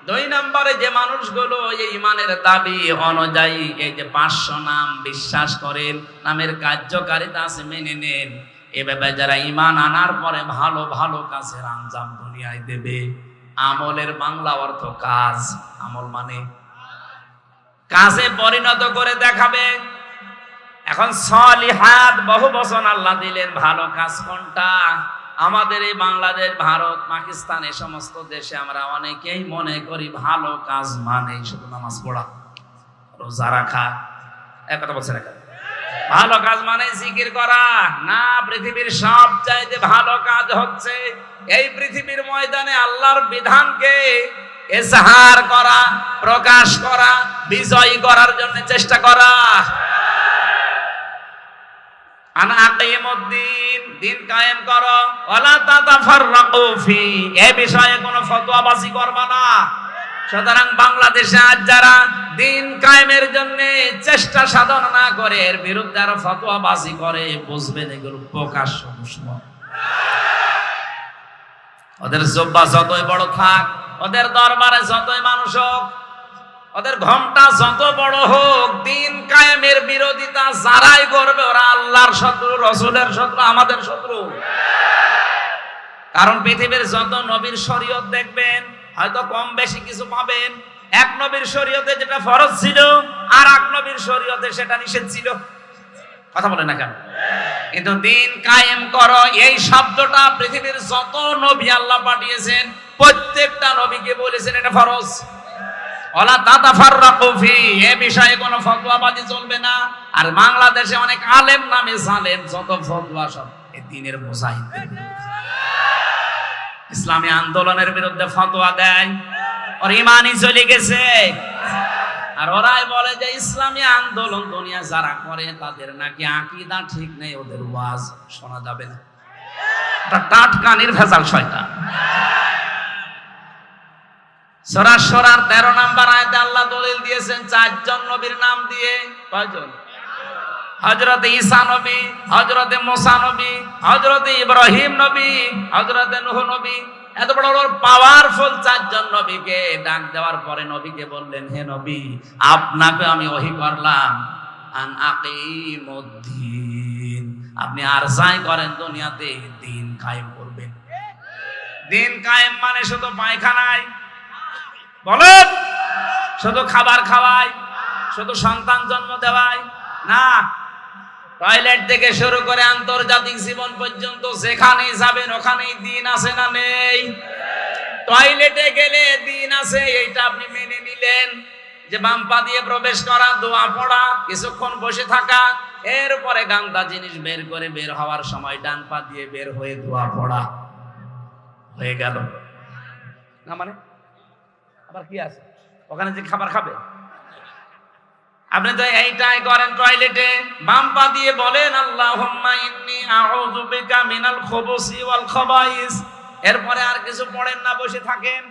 2 নম্বরে যে মানুষগুলো এই ঈমানের দাবি অনুযায়ী এই যে 500 নাম বিশ্বাস করেন, নামের কার্যকারিতা আছে মেনে নেন, এভাবে যারা ঈমান আনার পরে ভালো ভালো কাজের আঞ্জাম দুনিয়ায় দেবে। আমলের বাংলা অর্থ কাজ। আমল মানে কাজে পরিণত করে দেখাবে। এখন সলিহাত বহু বচন আল্লাহ দিলেন, ভালো কাজ কোনটা? আমাদের এই বাংলাদেশ, ভারত, পাকিস্তান, এই সমস্ত দেশে আমরা অনেকেই মনে করি ভালো কাজ মানে শুধু নামাজ পড়া, রোজা রাখা। এক কথা বলছে না, ভালো কাজ মানে জিকির করা না। পৃথিবীর সব চাইতে ভালো কাজ হচ্ছে এই পৃথিবীর ময়দানে আল্লাহর বিধানকে ইজহার করা, প্রকাশ করা, বিজয়ী করার জন্য চেষ্টা করা। আনা আকিমুদ্দিন, দিন কায়েম করো, ওয়ালা তাতাফাররাকু ফি, এই বিষয়ে কোনো ফতোয়াবাজি করবা না। সুতরাং বাংলাদেশে আজ যারা দিন কায়েমের জন্য চেষ্টা সাধন না করে এর বিরুদ্ধে আরো ফতোয়াবাজি করে, বুঝবেন এগুলো প্রকাশ্য দুশমন। ওদের জব্বা যতই বড় থাক, ওদের দরবারে যতই মানুষ হোক, ওদের ঘোমটা যত বড় হোক, দিন কায়েমের বিরোধিতা যারাই করবে ওরা আল্লাহর শত্রু, রাসূলের শত্রু, আমাদের শত্রু। কারণ পৃথিবীর যত নবীর শরীয়ত দেখবেন হয়তো কম বেশি কিছু পাবেন। এক নবীর শরীয়তে যেটা ফরজ ছিল আর এক নবীর শরীয়তে সেটা নিষেধ ছিল। কথা বলে না কেন? কিন্তু দিন কায়েম করো এই শব্দটা পৃথিবীর যত নবী আল্লাহ পাঠিয়েছেন প্রত্যেকটা নবীকে বলেছেন এটা ফরজ। ওয়ালা তাতাফাররাকু ফি, এই বিষয়ে কোনো ফতোয়াবাজি চলবে না। আর বাংলাদেশে অনেক আলেম নামে জালেম যত ফতোয়া সব এই দ্বীনের মুজাহিদদের বিরুদ্ধে, ইসলামী আন্দোলনের বিরুদ্ধে ফতোয়া দেয়। ওর ইমানই চলে গেছে। আর ওরাই বলে যে ইসলামী আন্দোলন দুনিয়া যারা করে তাদের নাকি আকীদা ঠিক নেই, ওদের ওয়াজ শোনা যাবে না। এটা টাটকা নির্ভেজাল শয়তান। সূরা শুরার 13 নম্বর আয়াতে আল্লাহ দলিল দিয়েছেন 4 জন নবীর নাম দিয়ে। কয়জন? হযরত ঈসা নবী, হযরত মুসা নবী, হযরত ইব্রাহিম নবী, হযরত নূহ নবী। এত বড় বড় পাওয়ারফুল 4 জন নবীকে ডাক দেওয়ার পরে নবীকে বললেন, হে নবী, আপনাকে আমি ওহী করলাম আন আকিমুদ্দিন, আপনি আর যাই করেন দুনিয়াতে দিন কায়েম করবেন। দিন কায়েম মানে শুধু পায়খানায় বলেন, শুধু খাবার খাওয়াই, শুধু সন্তান জন্ম দেওয়াই না, টয়লেট থেকে শুরু করে আন্তর্জাতিক জীবন পর্যন্ত যেখানেই যাবেন ওখানেই দিন আছে না নেই? টয়লেটে গেলে দিন আছে, এইটা আপনি মেনে নিলেন যে বাম পা দিয়ে প্রবেশ করা, দোয়া পড়া, কিছুক্ষণ বসে থাকা, এরপরে গান্দা জিনিস বের করে বের হওয়ার সময় ডান পা দিয়ে বের হয়ে দোয়া পড়া, হয়ে গেল না? মানে আবার কি আছে ওখানে যে খাবার খাবে? আপনি তো এইটাই করেন টয়লেটে, বাম পা দিয়ে বলেন আল্লাহুম্মা ইন্নী আউযু বিকা মিনাল খুবুসি ওয়াল খাবাইস, এরপরে আর কিছু পড়েন না, বসে থাকেন।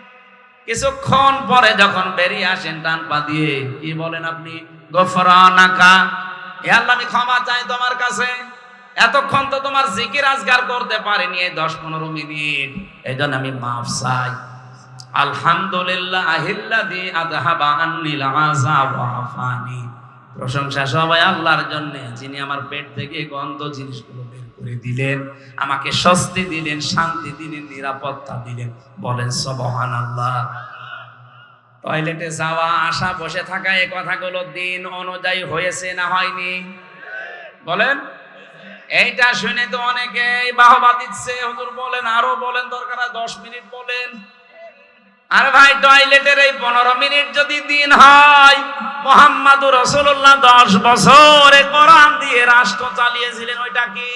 কিছুক্ষণ পরে যখন বেরিয়ে আসেন ডান পা দিয়ে কি বলেন আপনি? গফরানাকা, হে আল্লাহ আমি ক্ষমা চাই তোমার কাছে, এতক্ষণ তো তোমার জিকির আজকার করতে পারিনি এই 10-15 মিনিট, এইজন্য আমি মাফ চাই। আলহামদুলিল্লাহিল্লাযী আযহাবা আন্নিল আযা ওয়া আফানি, প্রশংসা সবাই আল্লাহর জন্য যিনি আমার পেট থেকে গন্ধ জিনিসগুলো বের করে দিলেন, আমাকে স্বস্তি দিলেন, শান্তি দিলেন, নিরাপত্তা দিলেন। বলেন সুবহানাল্লাহ। টয়লেটে যাওয়া, আসা, বসে থাকা, এই কথাগুলো দিন অনুযায়ী হয়েছে না হয়নি? বলেন। এইটা শুনে তো অনেকেই বাহবা দিচ্ছে, হুজুর বলেন, আরো বলেন, দরকার 10 মিনিট বলেন। আরে ভাই, টয়লেটের এই 15 মিনিট যদি দিন হয়, মুহাম্মাদুর রাসূলুল্লাহ 10 বছর কোরআন দিয়ে রাষ্ট্র চালিয়েছিলেন, ওইটা কি?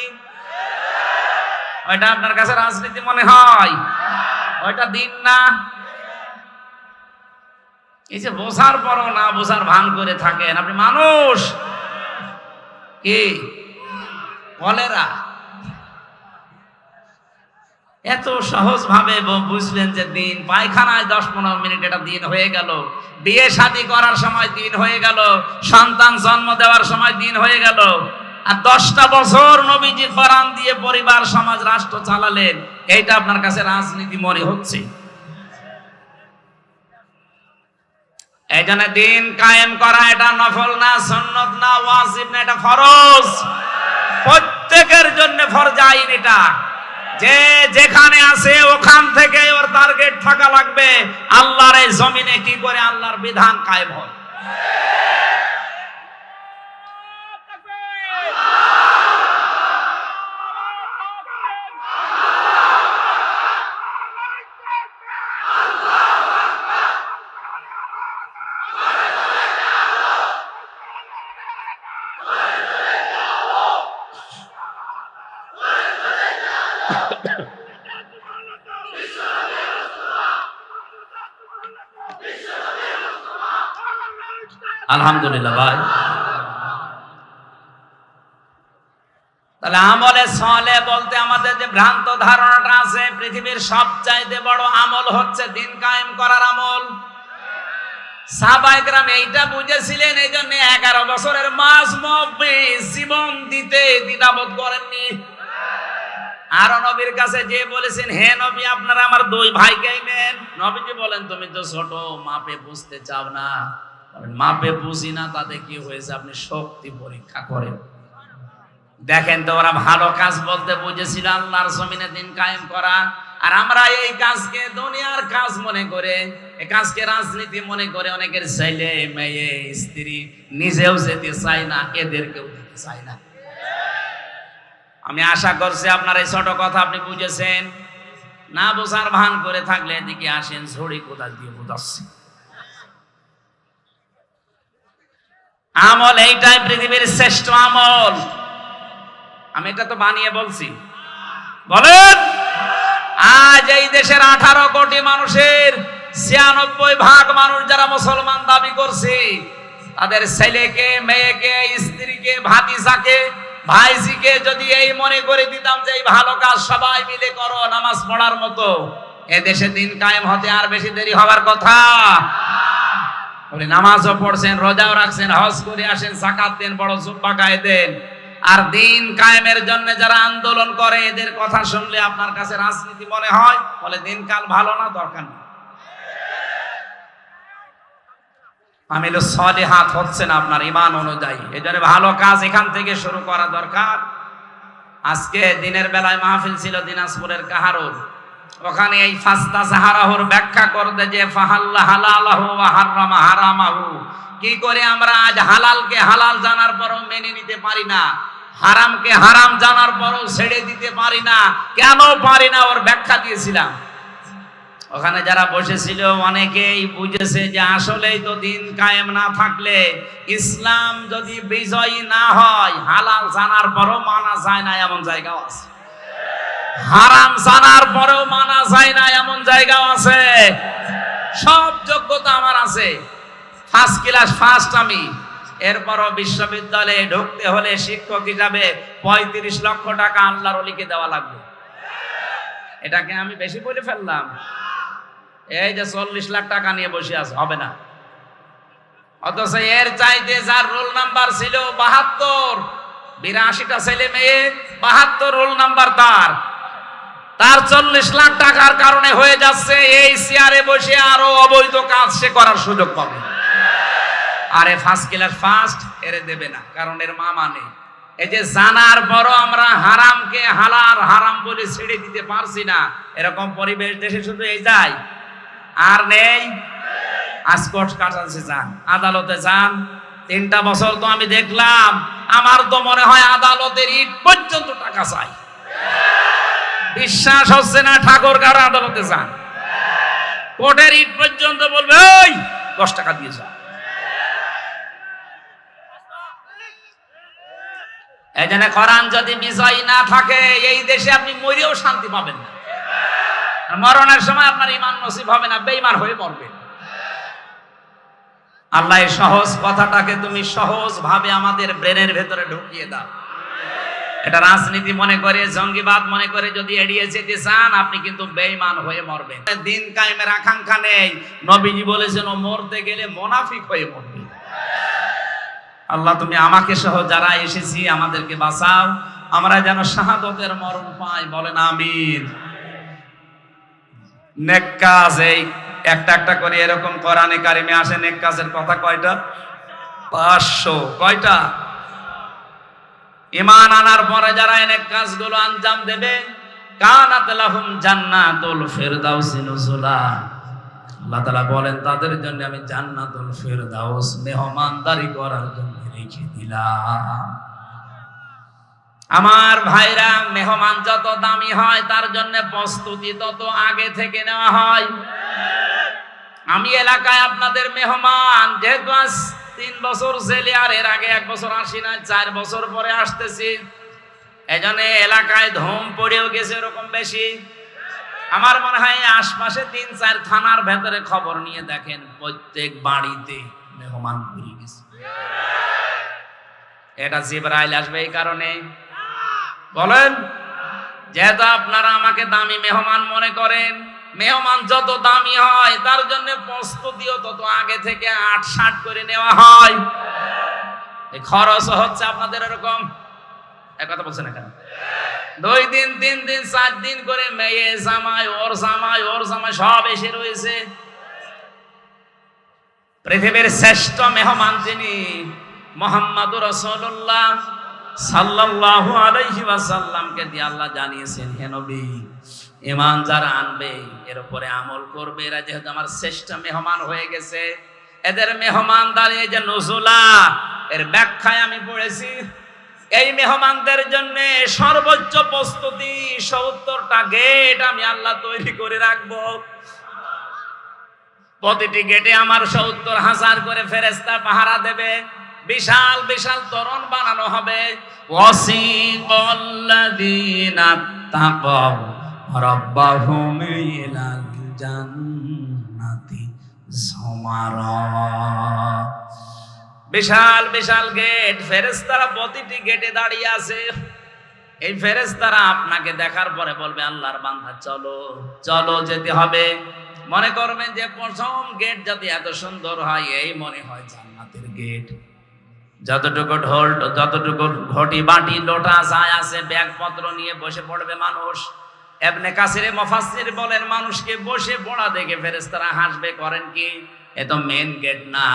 ওইটা আপনার কাছে রাজনীতি মনে হয়? ওইটা দিন না? এই যে বোঝার পরও না বোঝার ভান করে থাকেন আপনি, মানুষ কি কলেরা এত সহজ ভাবে বুঝলেন যে দিন পায়খানায় 10-15 মিনিট এটা দিন হয়ে গেল, বিয়ে শাদী করার সময় দিন হয়ে গেল, সন্তান জন্ম দেওয়ার সময় দিন হয়ে গেল। আর 10টা বছর নবীজি কোরআন দিয়ে পরিবার সমাজ রাষ্ট্র চালালেন, এইটা আপনার কাছে রাজনীতি মনে হচ্ছে? এই জন্য দিন কায়েম করা এটা নফল না, সুন্নত না, ওয়াজিব না, এটা ফরজ, প্রত্যেকের জন্য ফরজ আইন। এটা যে যেখানে আছে ওখান থেকে ওর টার্গেট থাকা লাগবে, আল্লাহর এই জমিনে কি করে আল্লাহর বিধান কায়েম হয়। আলহামদুলিল্লাহ ভাই। তাহলে আমলে সালেহ বলতে আমাদের যে ভ্রান্ত ধারণাটা আছে, পৃথিবীর সবচাইতে বড় আমল হচ্ছে দিন কায়েম করার আমল। সাহাবায়ে কেরাম এইটা বুঝেছিলেন, এই জন্য 11 বছরের মাজমুবি জীবন দিতে দ্বিধাবোধ করেননি। আর নবীর কাছে যে বলেছেন, হে নবী আপনারা আমার 2 ভাইকে নেন। নবীজি বলেন, তুমি তো ছোট, মাপে বুঝতে চাও না। মাপে বুঝি না, তাতে কি হয়েছে, আপনি শক্তি পরীক্ষা করেন। দেখেন তো ওরা ভালো কাজ বলতে বুঝেছিল আল্লাহর জমিনে দিন কায়েম করা, আর আমরা এই কাজকে দুনিয়ার কাজ মনে করে, এই কাজকে রাজনীতি মনে করে অনেকের ছেলে মেয়ে স্ত্রী নিজেও যেতে চায় না, এদেরকেও দিতে চায় না। আমি আশা করছি আপনার এই ছোট কথা আপনি বুঝেছেন। না বোঝার ভান করে থাকলে এদিকে আসেন, ঝড়ি কোদাল দিয়ে বোঝাচ্ছি। আমল এইটাই পৃথিবীর শ্রেষ্ঠ আমল। আমি এটা তো বানিয়ে বলছি, বলেন। আজ এই দেশের 18 কোটি মানুষের 96% মানুষ যারা মুসলমান দাবি করছে, তাদের ছেলেকে, মেয়েকে, স্ত্রীকে, ভাতিজাকে, ভাইজিকে যদি এই মনে করে দিতাম যে এই ভালো কাজ সবাই মিলে করো নামাজ পড়ার মতো, এ দেশে দিন কায়েম হতে আর বেশি দেরি হবার কথা। আপনি নামাজও পড়ছেন, রোজাও রাখছেন, হজ করে আসেন, যাকাত দেন, বড় জুব্বা গায়ে দেন, আর দিন কায়েমের জন্য যারা আন্দোলন করে এদের কথা শুনলে আপনার কাছে রাজনীতি মনে হয়, বলে দিনকাল ভালো না, দরকার নেই। আমিল সালিহাত হচ্ছে না আপনার ঈমান অনুযায়ী। এজন্য ভালো কাজ এখান থেকে শুরু করা দরকার। আজকে দিনের বেলায় মাহফিল ছিল দিনাজপুরের কাহারুল, ওখানে এই ফাস্তা সাহারাহুর ব্যাখ্যা করতে যে ফাহাল্লা হালালাহু ওয়া হারামা হারামাহু, কি করে আমরা আজ হালালকে হালাল জানার পরও মেনে নিতে পারি না, হারামকে হারাম জানার পরও ছেড়ে দিতে পারি না, কেন পারি না, ওর ব্যাখ্যা দিয়েছিলাম। ওখানে যারা বসেছিল অনেকেই বুঝেছে যে আসলেই তো দিন কায়েম না থাকলে, ইসলাম যদি বিজয়ী না হয়, হালাল জানার পরও মানা যায় না এমন জায়গাও আছে, হারাম জানার পরেও মানা যায় না এমন জায়গাও আছে। সব যোগ্যতা আমার আছে, ফার্স্ট ক্লাস ফার্স্ট আমি, এরপরও বিশ্ববিদ্যালয়ে ঢুকতে হলে শিক্ষক হিসাবে 35 লক্ষ টাকা আল্লাহর ওলিকে দেওয়া লাগবে। এটাকে আমি বেশি বলে ফেললাম? এই যে 40 লাখ টাকা নিয়ে বসে আছে, হবে না। অথচ এর চাইতে যার রোল নাম্বার ছিল 72, 82টা ছেলে মেয়ে, 72 রোল নাম্বার তার 40 লাখ টাকার কারণে হয়ে যাচ্ছে এই চেয়ারে বসে আরো অবৈধ কাজ সে করার সুযোগ পাবে। আরে ফার্স্ট ক্লাস ফার্স্ট এর দেবে না, কারণ এর মামা নেই। এই যে জানার পরও আমরা হারামকে হালাল হারাম বলে ছেড়ে দিতে পারছি না, এরকম পরিবেশ দেশে শুধু এই যাই আর নেই। আজ কোর্ট কাটাচ্ছে, যান আদালতে যান, 3টা বছর তো আমি দেখলাম, আমার তো মনে হয় আদালতের ইট পর্যন্ত টাকা চাই। বিশ্বাস হচ্ছে না, ঠাকুরগাঁও আদালতে যান, কোর্টের ইট পর্যন্ত বলবে ওই 10 টাকা দিয়ে যান। এই জন্য কোরআন যদি বিজয় না থাকে, এই দেশে আপনি মরেও শান্তি পাবেন না। মরণের সময় আপনার ঈমান নসিব হবে না, বেঈমান হয়ে মরবেন। আল্লাহ এই সহজ কথাটাকে তুমি সহজ ভাবে আমাদের ব্রেনের ভেতরে ঢুকিয়ে দাও। এটা রাজনীতি মনে করে, জঙ্গিবাদ মনে করে যদি এড়িয়ে যেতে চান, আপনি কিন্তু বেঈমান হয়ে মরবেন। দিন কায়েমের আকাঙ্ক্ষা নেই। নবীজি বলেছেন ও মরতে গেলে মুনাফিক হয়ে মরবে। আল্লাহ তুমি আমাকে সহ যারা এসেছি আমাদেরকে বাঁচাও, আমরা যেন শাহাদতের মরণ পাই, বলেন আমিন। নেক কাজ এই একটা একটা করে এরকম কোরআনে কারিমে আসে। নেক কাজের কথা কয়টা? 500। কয়টা? ঈমান আনার পরে যারা নেক কাজগুলো আঞ্জাম দেবে, কানাত লাহুম জান্নাতুল ফিরদাউসি নুজুলা, আল্লাহ তাআলা বলেন তাদের জন্য আমি জান্নাতুল ফিরদাউস মেহমানদারি করার জন্য রেখে দিলাম। আমার ভাইরা, মেহমান যত দামি হয় তার জন্য প্রস্তুতি তত আগে থেকে নেওয়া হয়। আমি এলাকায় আপনাদের মেহমান, যেহেতু আজ 3 বছর জেলে, আর এর আগে 1 বছর আসি না, 4 বছর পরে আসতেছি, এজন্য এলাকায় ধুম পড়েও গেছে এরকম বেশি। আমার মনে হয় আশপাশে 3-4 থানার ভেতরে খবর নিয়ে দেখেন, প্রত্যেক বাড়িতে মেহমান পড়ে গেছে। এটা জিবরাইল আসবে এই কারণে, বলেন, যেহেতু আপনারা আমাকে দামি মেহমান মনে করেন, মেহমান যত দামি হয় তার জন্য প্রস্তুতিও তত আগে থেকে 8-60 করে নেওয়া হয়। এই খরচ হচ্ছে আপনাদের এরকম, এক কথা বলছেন না কেন? 2 দিন 3 দিন 4 দিন করে মেয়ে জামাই ওর জামাই ওর জামাই সব এসে রয়েছে। পৃথিবীর শ্রেষ্ঠ মেহমান যিনি, মুহাম্মদুর রাসূলুল্লাহ সাল্লাল্লাহু আলাইহি ওয়াসাল্লামকে দিয়ে আল্লাহ জানিয়েছেন, হে নবী, ঈমান যারা আনবে, এর উপরে আমল করবে, এরা যেহেতু আমার শ্রেষ্ঠ মেহমান হয়ে গেছে, এদের মেহমানদারি যে নুজুলা এর ব্যাখ্যায় আমি পড়েছি। এই মেহমানদের জন্য সর্বোচ্চ প্রস্তুতি 70টা গেট আমি আল্লাহ তৈরি করে রাখবো। প্রতিটি গেটে আমার 70,000 করে ফেরেশতা পাহারা দেবে। বিশাল বিশাল তোরণ বানানো হবে। ওয়াসিকাল্লাযীনা তাকাউ রাব্বাহুম ইলাল জান্নাতি যুমারা। বিশাল বিশাল গেট, ফেরেশতারা প্রতিটি গেটে দাঁড়িয়ে আছে। এই ফেরেশতারা আপনাকে দেখার পরে বলবে, আল্লাহর বান্দা চলো চলো, যেতে হবে। মনে করবেন যে প্রথম গেট যদি এত সুন্দর হয়, এই মনে হয় জান্নাতের গেট। যতটুকু ঢোল, যতটুকু ঘটি বাটি লোটা যায় আছে, ব্যাগপত্র নিয়ে বসে পড়বে মানুষ। ইবনে কাসির মুফাসসির বলেন, মানুষকে বসে পড়া দেখে ফেরেশতারা হাসবে। করেন কি, এ তো মেন গেট না,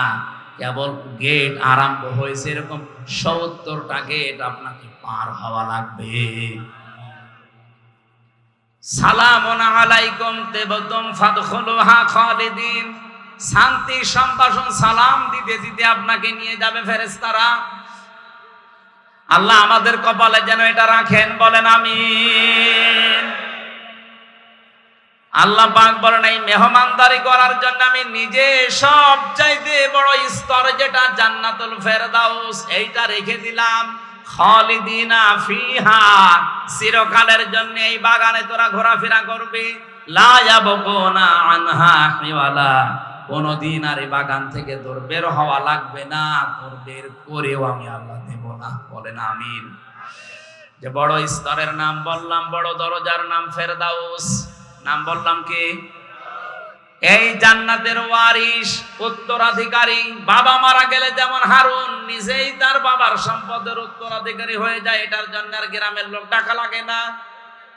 কেবল গেট আরম্ভ হয়েছে। এরকম 70টা গেট আপনাকে পার হওয়া লাগবে। সালামুন আলাইকুম তিবতুম ফাদখুলুহা খালিদিন। শান্তি সম্ভাষণ সালাম দিতে দিতে আপনাকে নিয়ে যাবে ফেরেশতারা। আল্লাহ আমাদের কপালে যেন এটা রাখেন, বলেন আমিন। আল্লাহ পাক বলেন, এই মেহমানদারি করার জন্য আমি নিজে সবচাইতে বড় স্তর যেটা জান্নাতুল ফেরদাউস, এইটা রেখে দিলাম। খালিদিনা ফিহা, চিরকালের জন্য এই বাগানে তোরা ঘোরাফেরা করবি। লা ইয়াবগুনা আনহা হিওয়ালা, কোনদিন আর এই বাগান থেকে তোর বের হওয়া লাগবে না, তোর বের করেও আমি আল্লাহ দেব না, বলেন আমিন। যে বড় স্তরের নাম বললাম, বড় দরজার নাম ফেরদাউস। নাম বললাম কি? এই জান্নাতের ওয়ারিশ, উত্তরাধিকারী। বাবা মারা গেলে যেমন হারুন নিজেই তার বাবার সম্পদের উত্তরাধিকারী হয়ে যায়, এটার জন্য আর গ্রামের লোক ডাকা লাগে না।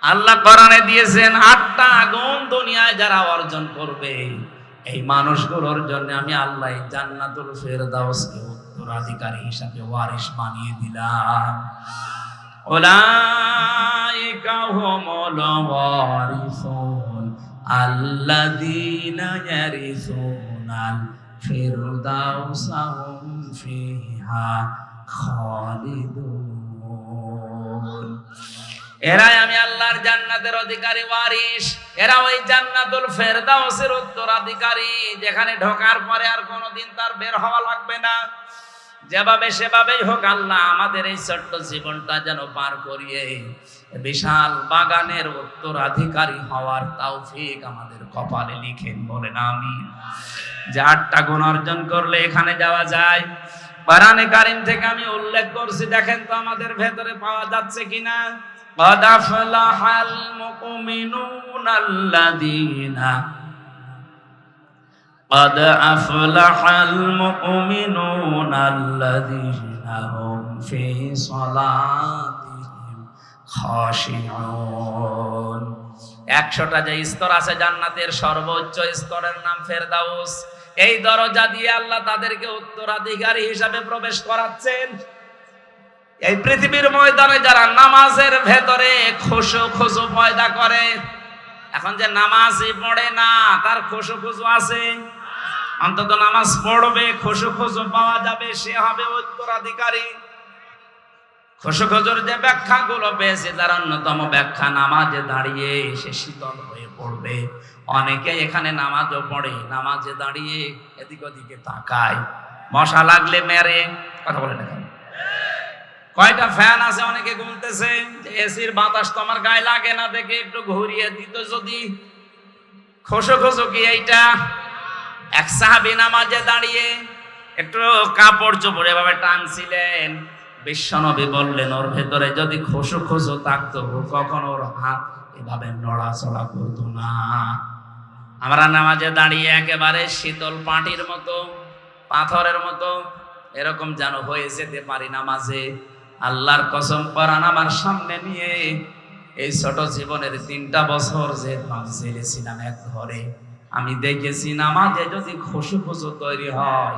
আল্লাহ কোরআনে দিয়েছেন 8টা গুণ দুনিয়ায় যারা অর্জন করবে, এই মানুষগুলোর জন্য আমি আল্লাহ জান্নাতুল ফেরদাউসকে উত্তরাধিকারী হিসাবে ওয়ারিশ বানিয়ে দিলাম। উলাইকা হুমুল ওয়ারিসুন আল্লাযীনা ইয়ারিসুনাল ফিরদাউসা হুম ফিহা খালিদুন। এরাই আমি আল্লাহর জান্নাতের অধিকারী ওয়ারিশ। এরা ওই জান্নাতুল ফেরদাউসের উত্তরাধিকারী, যেখানে ঢোকার পরে আর কোনোদিন তার বের হওয়া লাগবে না। যেভাবে সেভাবেই হোক আল্লাহ আমাদের এই ছোট্ট জীবনটা যেন পার করিয়ে বিশাল বাগানের উত্তরাধিকারী হওয়ার তৌফিক আমাদের কপালে লিখেন, বলেন আমিন। যে 8টা গুণ অর্জন করলে এখানে যাওয়া যায়। কোরআনে কারীম থেকে আমি উল্লেখ করছি, দেখেন তো আমাদের ভেতরে পাওয়া যাচ্ছে কিনা। قد أفلح المؤمنون الذين قد أفلح المؤمنون الذين هم في صلاتهم خاشعون। 100টা যে স্তর আছে জান্নাতের, সর্বোচ্চ স্তরের নাম ফেরদাউস। এই দরজা দিয়ে আল্লাহ তাদেরকে উত্তরাধিকারী হিসাবে প্রবেশ করাচ্ছেন। এই পৃথিবীর ময়দানে যারা নামাজের ভেতরে খুশু পয়দা করে, এখন যে নামাজই পড়ে না তার খুশু আছে, অন্তত নামাজ পড়বে, খুশু পাওয়া যাবে, সে হবে উত্তরাধিকারী। খুশুর যে ব্যাখ্যাগুলো পেয়েছে তার অন্যতম ব্যাখ্যা, নামাজে দাঁড়িয়ে সে শীতল হয়ে পড়বে। অনেকে এখানে নামাজও পড়ে, নামাজে দাঁড়িয়ে এদিক ওদিকে তাকায়, মশা লাগলে মেরে। কথা বলে না, কয়টা ফ্যান আছে অনেকে গুনতেছে, যে এসির বাতাস তো আমার গায়ে লাগে না, দেখে একটু ঘুরিয়ে দিত যদি। খুশু কি এইটা? এক সাহাবী নামাজে দাঁড়িয়ে একটু কাপড় চোপড় এভাবে টানছিলেন, বিশ্বনবী বললেন ওর ভেতরে যদি খুশু থাকতো কখনো ওর হাত এভাবে নড়াচড়া করতো না। আমরা নামাজে দাঁড়িয়ে একেবারে শীতল পাটির মতো, পাথরের মতো এরকম যেন হয়ে যেতে পারি নামাজে। আল্লাহর কসম, কোরআন আমার সামনে নিয়ে এই ছোট জীবনের 3টা বছর যে ছিলাম এক ঘরে, আমি দেখেছি নামাজে যদি খুশু তৈরি হয়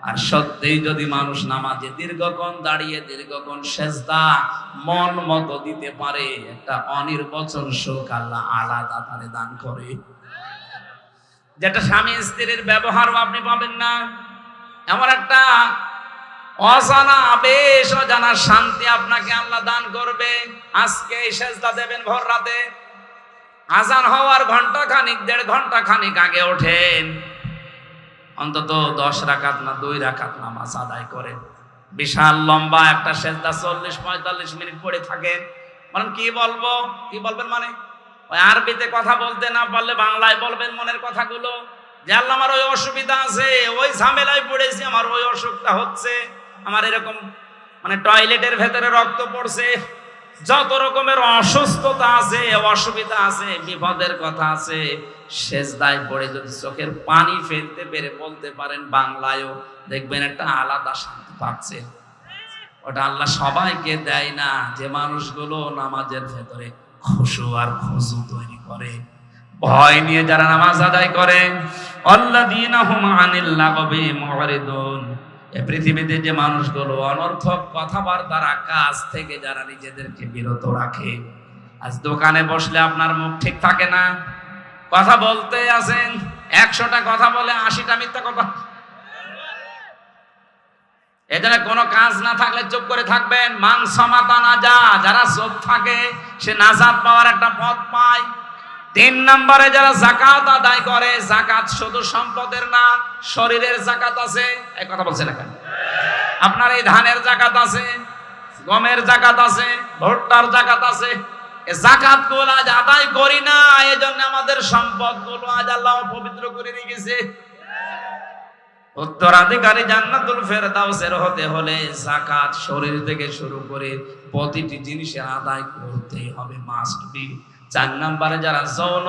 আর সত্যিই যদি মানুষ নামাজে দীর্ঘক্ষণ দাঁড়িয়ে দীর্ঘক্ষণ সেজদা মন মতো দিতে পারে, একটা অনির্বচন সুখ আল্লাহ আলাদা তারে দান করে, যেটা স্বামী স্ত্রীর ব্যবহারও আপনি পাবেন না। এমন একটা অজানা আবেশ, অজানা শান্তি আপনাকে আল্লাহ দান করবে। আজকে এই সেজদা দেবেন ভোর রাতে, আজান হওয়ার ঘন্টা খানিক 1.5 ঘন্টা খানিক আগে ওঠেন, অন্তত 10 রাকাত না 2 রাকাত নামাজ আদায় করেন। বিশাল লম্বা একটা সেজদা 40-45 মিনিট পড়ে থাকেন। বলেন কি বলবো, কি বলবেন? মানে ওই আরবিতে কথা বলতে না পারলে বাংলায় বলবেন মনের কথাগুলো, যে আল্লাহ আমার ওই অসুবিধা আছে, ওই ঝামেলায় পড়েছি, আমার ওই অসুখটা হচ্ছে, আমার এরকম মানে টয়লেটের ভেতরে রক্ত পড়ছে, যত রকমের অসুস্থতা আছে, অসুবিধা আছে, বিপদের কথা আছে, সেজদায় পড়ে যদি চোখের পানি ফেলতে পেরে বলতে পারেন বাংলায়ও, দেখবেন একটা আলাদা শান্তি পাচ্ছে। ওটা আল্লাহ সবাইকে দেয় না, যে মানুষগুলো নামাজের ভেতরে খুশু আর খুজু তৈরি করে, ভয় নিয়ে যারা নামাজ আদায় করে। আল্লাযীনা হুম আনিল লাগবি মুরিদুন, এই পৃথিবীতে যে মানুষগুলো অনর্থক কথাবার্তার কাজ থেকে যারা নিজেদেরকে বিরত রাখে। আজ দোকানে বসলে আপনার মুখ ঠিক থাকে না, কথা বলতে আছেন, 100টা কথা বলে 80টা মিথ্যা কথা। এজন্য কোনো কাজ না থাকলে চুপ করে থাকবেন। মাংসমাতা না যা, যারা চুপ থাকে সে নাজাত পাওয়ার একটা পথ পায়। 3 নম্বরে যারা যাকাত আদায় করে, যাকাত শুধু সম্পদের না, শরীরের যাকাত আছে। এই কথা বলছেন না কেন? আপনার এই ধানের যাকাত আছে, গমের যাকাত আছে, ভুট্টার যাকাত আছে। এই যাকাত গুলো আজ আদায় করি না, এজন্য আমাদের সম্পদ গুলো আজ আল্লাহ পবিত্র করে রেখেছে। উত্তরাধিকারী জান্নাতুল ফেরদাউসের হতে হলে যাকাত শরীর থেকে শুরু করে প্রতিটি জিনিসের আদায় করতেই হবে, মাস্ট বি। 4 নম্বরে যারা যৌন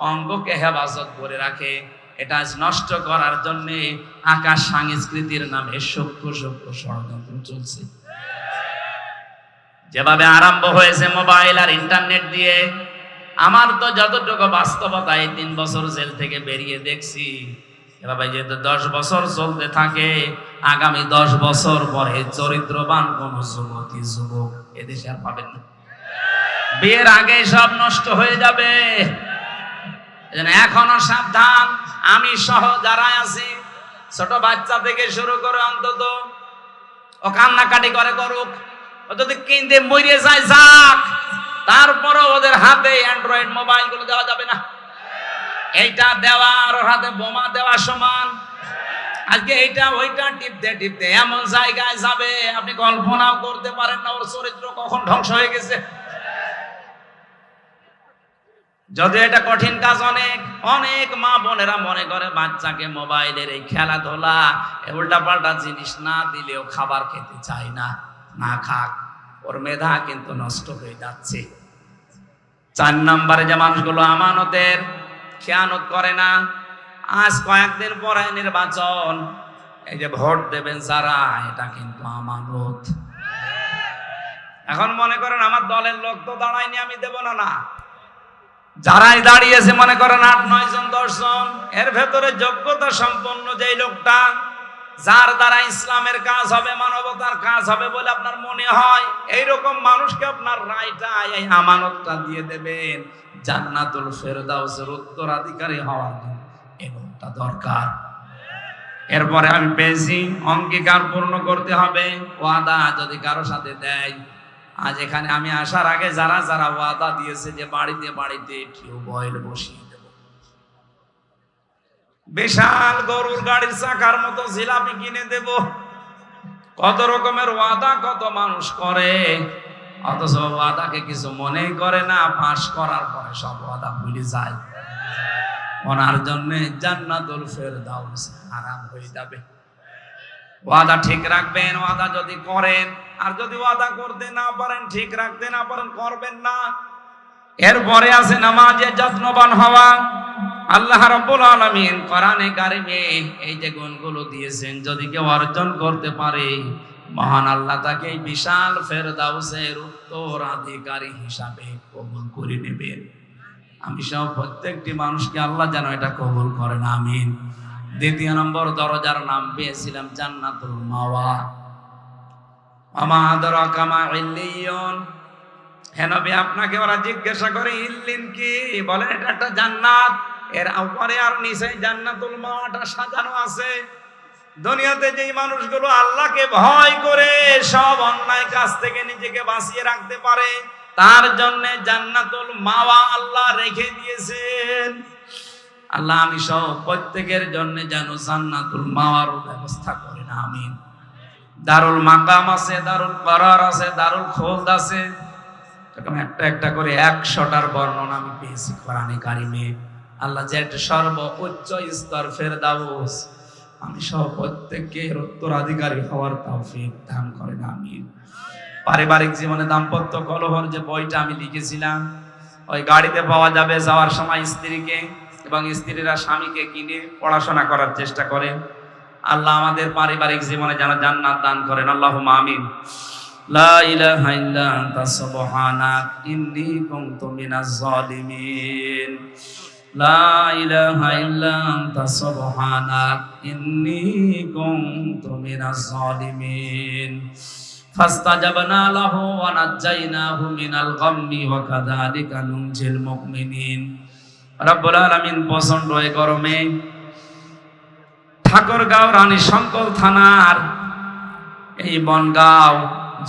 অঙ্গকে হেফাজত করে রাখে, এটা নষ্ট করার জন্য আকাশ সংস্কৃতির নামে সূক্ষ্ম সূক্ষ্ম ষড়যন্ত্র চলছে। যেভাবে আরম্ভ হয়েছে মোবাইল আর ইন্টারনেট দিয়ে, আমার তো যতটুকু বাস্তবতা, এই 3 বছর জেল থেকে বেরিয়ে দেখছি, এভাবে যেহেতু 10 বছর চলতে থাকে, আগামী 10 বছর পরে চরিত্রবান কোন যুবতী যুবক এদেশে আর পাবেন না। বিয়ের আগে সব নষ্ট হয়ে যাবে। এখনো সাবধান, আমি সহ যারা আছি, ছোট বাচ্চা থেকে শুরু করে অন্তত ও কান্নাকাটি করে করুক, ও যদি কিনতে মরে যায় যাক, তারপরও ওদের হাতে অ্যান্ড্রয়েড মোবাইল গুলো দেওয়া যাবে না। এইটা দেওয়া আর ওর হাতে বোমা দেওয়া সমান। আজকে এইটা ওইটা টিপতে টিপতে এমন জায়গায় যাবে আপনি কল্পনাও করতে পারেন না ওর চরিত্র কখন ধ্বংস হয়ে গেছে। যদি এটা কঠিন কাজ, অনেক অনেক মা বোনেরা মনে করে বাচ্চাকে মোবাইলের এই খেলাধুলা উল্টা পাল্টা জিনিস না দিলেও খাবার খেতে চায় না, না খাক, ওর মেধা কিন্তু নষ্ট হয়ে যাচ্ছে। 4 নম্বরে যে মানুষগুলো আমানতের খেয়ানত করে না, আজ কয়েকদিন পরে নির্বাচন, এই যে ভোট দেবেন যারা, এটা কিন্তু আমানত। এখন মনে করেন আমার দলের লোক তো দাঁড়ায়নি, আমি দেব না। না, যারাই দাঁড়িয়েছে মনে করেন 8-9 জন 10 জন, এর ভেতরে যোগ্যতা সম্পন্ন যেই লোকটা, যার দ্বারা ইসলামের কাজ হবে, মানবতার কাজ হবে বলে আপনার মনে হয়, এইরকম মানুষকে আপনার রায়টা, এই আমানতটা দিয়ে দেবেন। জান্নাতুল ফেরদাউসের উত্তরাধিকারী হওয়ার জন্য এগুলোটা দরকার। এরপরে আমি পেয়েছি, অঙ্গীকার পূর্ণ করতে হবে। ওয়াদা যদি কারো সাথে দেয়, আজ এখানে আমি আসার আগে যারা যারা ওয়াদা দিয়েছে যে বাড়িতে বাড়িতে টিউবওয়েল বসিয়ে দেব, বিশাল গরুর গাড়ির চাকার মতো জিলাপি কিনে দেব, কত রকমের ওয়াদা কত মানুষ করে, অথচ ওয়াদাকে কিছু মনে করে না, পাশ করার পরে সব ওয়াদা ভুলে যায়। ওনার জন্য জান্নাতুল ফেরদাউস হারাম হয়ে যাবে। ওয়াদা ঠিক রাখবেন, ওয়াদা যদি করেন, আর যদি ওয়াদা করতে না পারেন, ঠিক রাখতে না পারেন, করবেন না। এরপরে আছে নামাজে যত্নবান হওয়া। আল্লাহ রাব্বুল আলামিন কোরআনে কারিমে এই যে গুণগুলো দিয়েছেন, যদি কেউ অর্জন করতে পারে, মহান আল্লাহ তাকে এই বিশাল ফেরদাউসের উত্তরাধিকারী হিসাবে কবুল করে নেবেন। আমি সব প্রত্যেকটি মানুষকে আল্লাহ যেন এটা কবুল করেন, আমিন। দ্বিতীয় নম্বর দরজার নাম পেয়েছিলাম জান্নাতুল মাওয়া। আমা আদরাকা মা ইল্লিয়ুন। হে নবী, আপনাকে ওরা জিজ্ঞাসা করে ইল্লিন কি, বলেন এটা একটা জান্নাত, এর উপরে আর নিচে জান্নাতুল মাওয়াটা সাজানো আছে। দুনিয়াতে যেই মানুষগুলো আল্লাহকে ভয় করে সব অন্যায় কাজ থেকে নিজেকে বাঁচিয়ে রাখতে পারে, তার জন্য জান্নাতুল মাওয়া আল্লাহ রেখে দিয়েছেন। আল্লাহ আমি সব প্রত্যেকের জন্য যেন জান্নাতুল মাওয়ার ব্যবস্থা করেন, আমিন। দারুল মাকাম আছে, দারুল করার আছে, দারুল খোলদ আছে, এরকম একটা একটা করে 100টার বর্ণনা আমি পেয়েছি কোরআনে কারিমে। আল্লাহ যে একটা সর্বোচ্চ স্তর ফেরদাউস, আমি সব প্রত্যেকের উত্তরাধিকারী হওয়ার তৌফিক দান করেন, আমিন। পারিবারিক জীবনে দাম্পত্য কলহর যে বইটা আমি লিখেছিলাম, ওই গাড়িতে পাওয়া যাবে, যাওয়ার সময় স্ত্রীকে এবং স্ত্রীরা স্বামীকে কিনে পড়াশোনা করার চেষ্টা করে। আল্লাহ আমাদের পারিবারিক জীবনে যেন জান্নাত দান করেন, আল্লাহুম্মা আমিন। লা ইলাহা ইল্লা আনতা সুবহানাক ইন্নী কুনতু মিনাজ জালিমিন। লা ইলাহা ইল্লা আনতা সুবহানাক ইন্নী কুনতু মিনাজ জালিমিন। ফাস্তাজাবনা লাহু ওয়া নাজ্জাইনাহু মিনাল গাম্মি ওয়া কাযালিকা নুনজিল মুমিনিন। রব্বুল আলামিন প্রচন্ড এই গরমে ঠাকুরগাঁও রানী শঙ্কর থানার এই বনগাঁও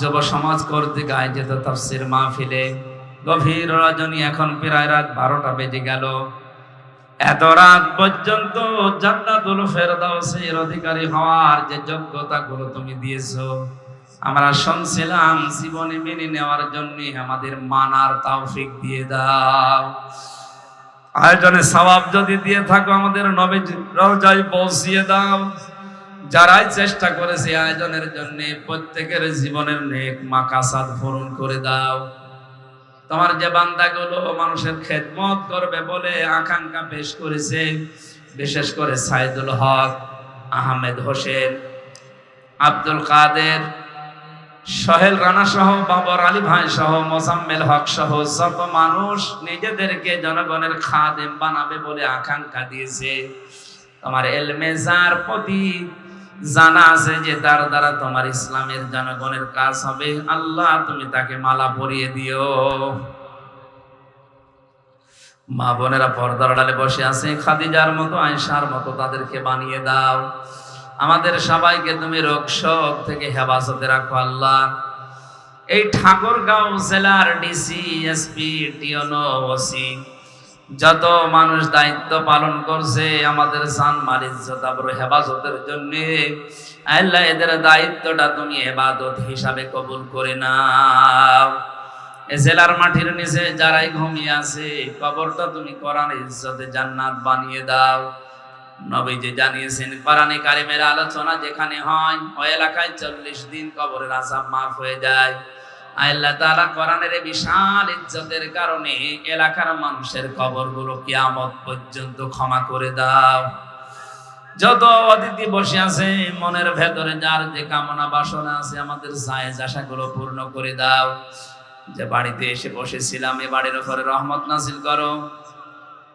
যুব সমাজ কর্তৃক আয়োজিত তাফসীর মাহফিলে গভীর রজনী, এখন প্রায় রাত 12টা বেজে গেল। এত রাত পর্যন্ত জান্নাতুল ফেরদাউসের অধিকারী হওয়ার যে যোগ্যতা গুলো তুমি দিয়েছো, আমরা শুনছিলাম, জীবনে মেনে নেওয়ার জন্য আমাদের মানার তৌফিক দিয়ে দাও। আয়োজনে সওয়াব যদি দিয়ে থাকো আমাদের নবীর রওজায় পৌঁছিয়ে দাও। যারাই চেষ্টা করেছে আয়োজনের জন্য, প্রত্যেকের জীবনের নেক মাকাসাদ পূরণ করে দাও। তোমার যে বান্দাগুলো মানুষের খেদমত করবে বলে আকাঙ্ক্ষা পেশ করেছে, বিশেষ করে সাইদুল হক, আহমেদ হোসেন, আব্দুল কাদের, সোহেল রানা সহ, বাবর আলী ভাই সহ, মোজাম্মেল হক সহ যত মানুষ নিজেদেরকে জনগণের খাদেম বানাবে বলে আকাঙ্ক্ষা দিয়েছে, তোমার এলমে যার প্রতি জানা আছে যে তার দ্বারা তোমার ইসলামের জনগণের কাজ হবে, আল্লাহ তুমি তাকে মালা পরিয়ে দিও। মা বোনেরা পর্দার আড়ালে বসে আছে, খাদিজার মতো, আয়েশার মতো তাদেরকে বানিয়ে দাও। আমাদের সবাইকে তুমি রোগ শোক থেকে হেফাজতে রাখো আল্লাহ। এই ঠাকুরগাঁও জেলার ডিসি, এসপি, টিওনো, ওসি যত মানুষ দায়িত্ব পালন করছে আমাদের জানমাল ইজ্জত আবরু হেফাজতের জন্য, আল্লাহ এদের দায়িত্বটা তুমি ইবাদত হিসাবে কবুল করে নাও। এই জেলার মাটির নিচে যারাই ঘুমিয়ে আছে, কবরটা তুমি কোরআনের ইজ্জতে জান্নাত বানিয়ে দাও। নবীজি জানিয়েছেন, কোরআনে কারিমের আলোচনা যেখানে হয় ওই এলাকায় 40 দিন কবরের আযাব মাফ হয়ে যায়। আল্লাহ তাআলা কোরআনের বিশাল ইজ্জতের কারণে এলাকার মানুষের কবরগুলো কিয়ামত পর্যন্ত ক্ষমা করে দাও। যত অতিথি বসে আছে, মনের ভেতরে যার যে কামনা বাসনা আছে, আমাদের জায়েজ আশাগুলো পূর্ণ করে দাও। যে বাড়িতে এসে বসেছিলাম, এ বাড়ির উপরে রহমত নাযিল করো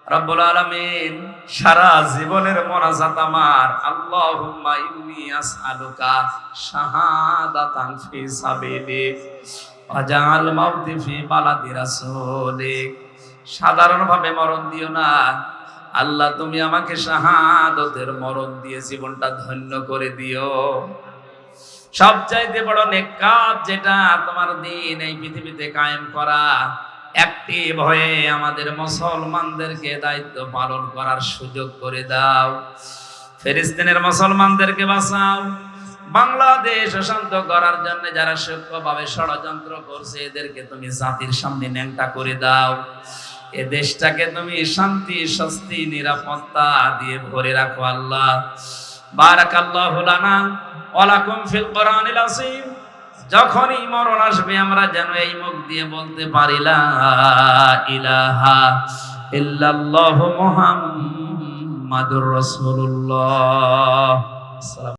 রব্বুল আলামিন। সারা জীবনের মোনাজাত আমার, আল্লাহুম্মা ইন্নী আসআলুকা শাহাদাতান ফি সাবিলিক ওয়া জাআল মাউতি ফি বালাদি রাসূলিক। সাধারণভাবে মরণ দিও না আল্লাহ, তুমি আমাকে শাহাদাতের মরণ দিয়ে জীবনটা ধন্য করে দিও। সবচাইতে বড় নেক কাজ যেটা, তোমার দ্বীন এই পৃথিবীতে কায়েম করা। অ্যাক্টিভ হয়ে আমাদের মুসলমানদেরকে দায়িত্ব পালন করার সুযোগ করে দাও। ফিলিস্তিনের মুসলমানদেরকে বাঁচাও। বাংলাদেশ অশান্ত করার জন্য যারা সূক্ষ্মভাবে ষড়যন্ত্র করছে, এদেরকে তুমি জাতির সামনে ন্যাংটা করে দাও। এ দেশটাকে তুমি শান্তি, স্বস্তি, নিরাপত্তা দিয়ে ভরে রাখো আল্লাহ। বারাকাল্লাহু লানা ওয়া লাকুম ফিল কোরআনিল আযীম। যখনই মরণ আসবে আমরা যেন এই মুখ দিয়ে বলতে পারি, লা ইলাহা ইল্লাল্লাহু মুহাম্মাদুর রাসূলুল্লাহ।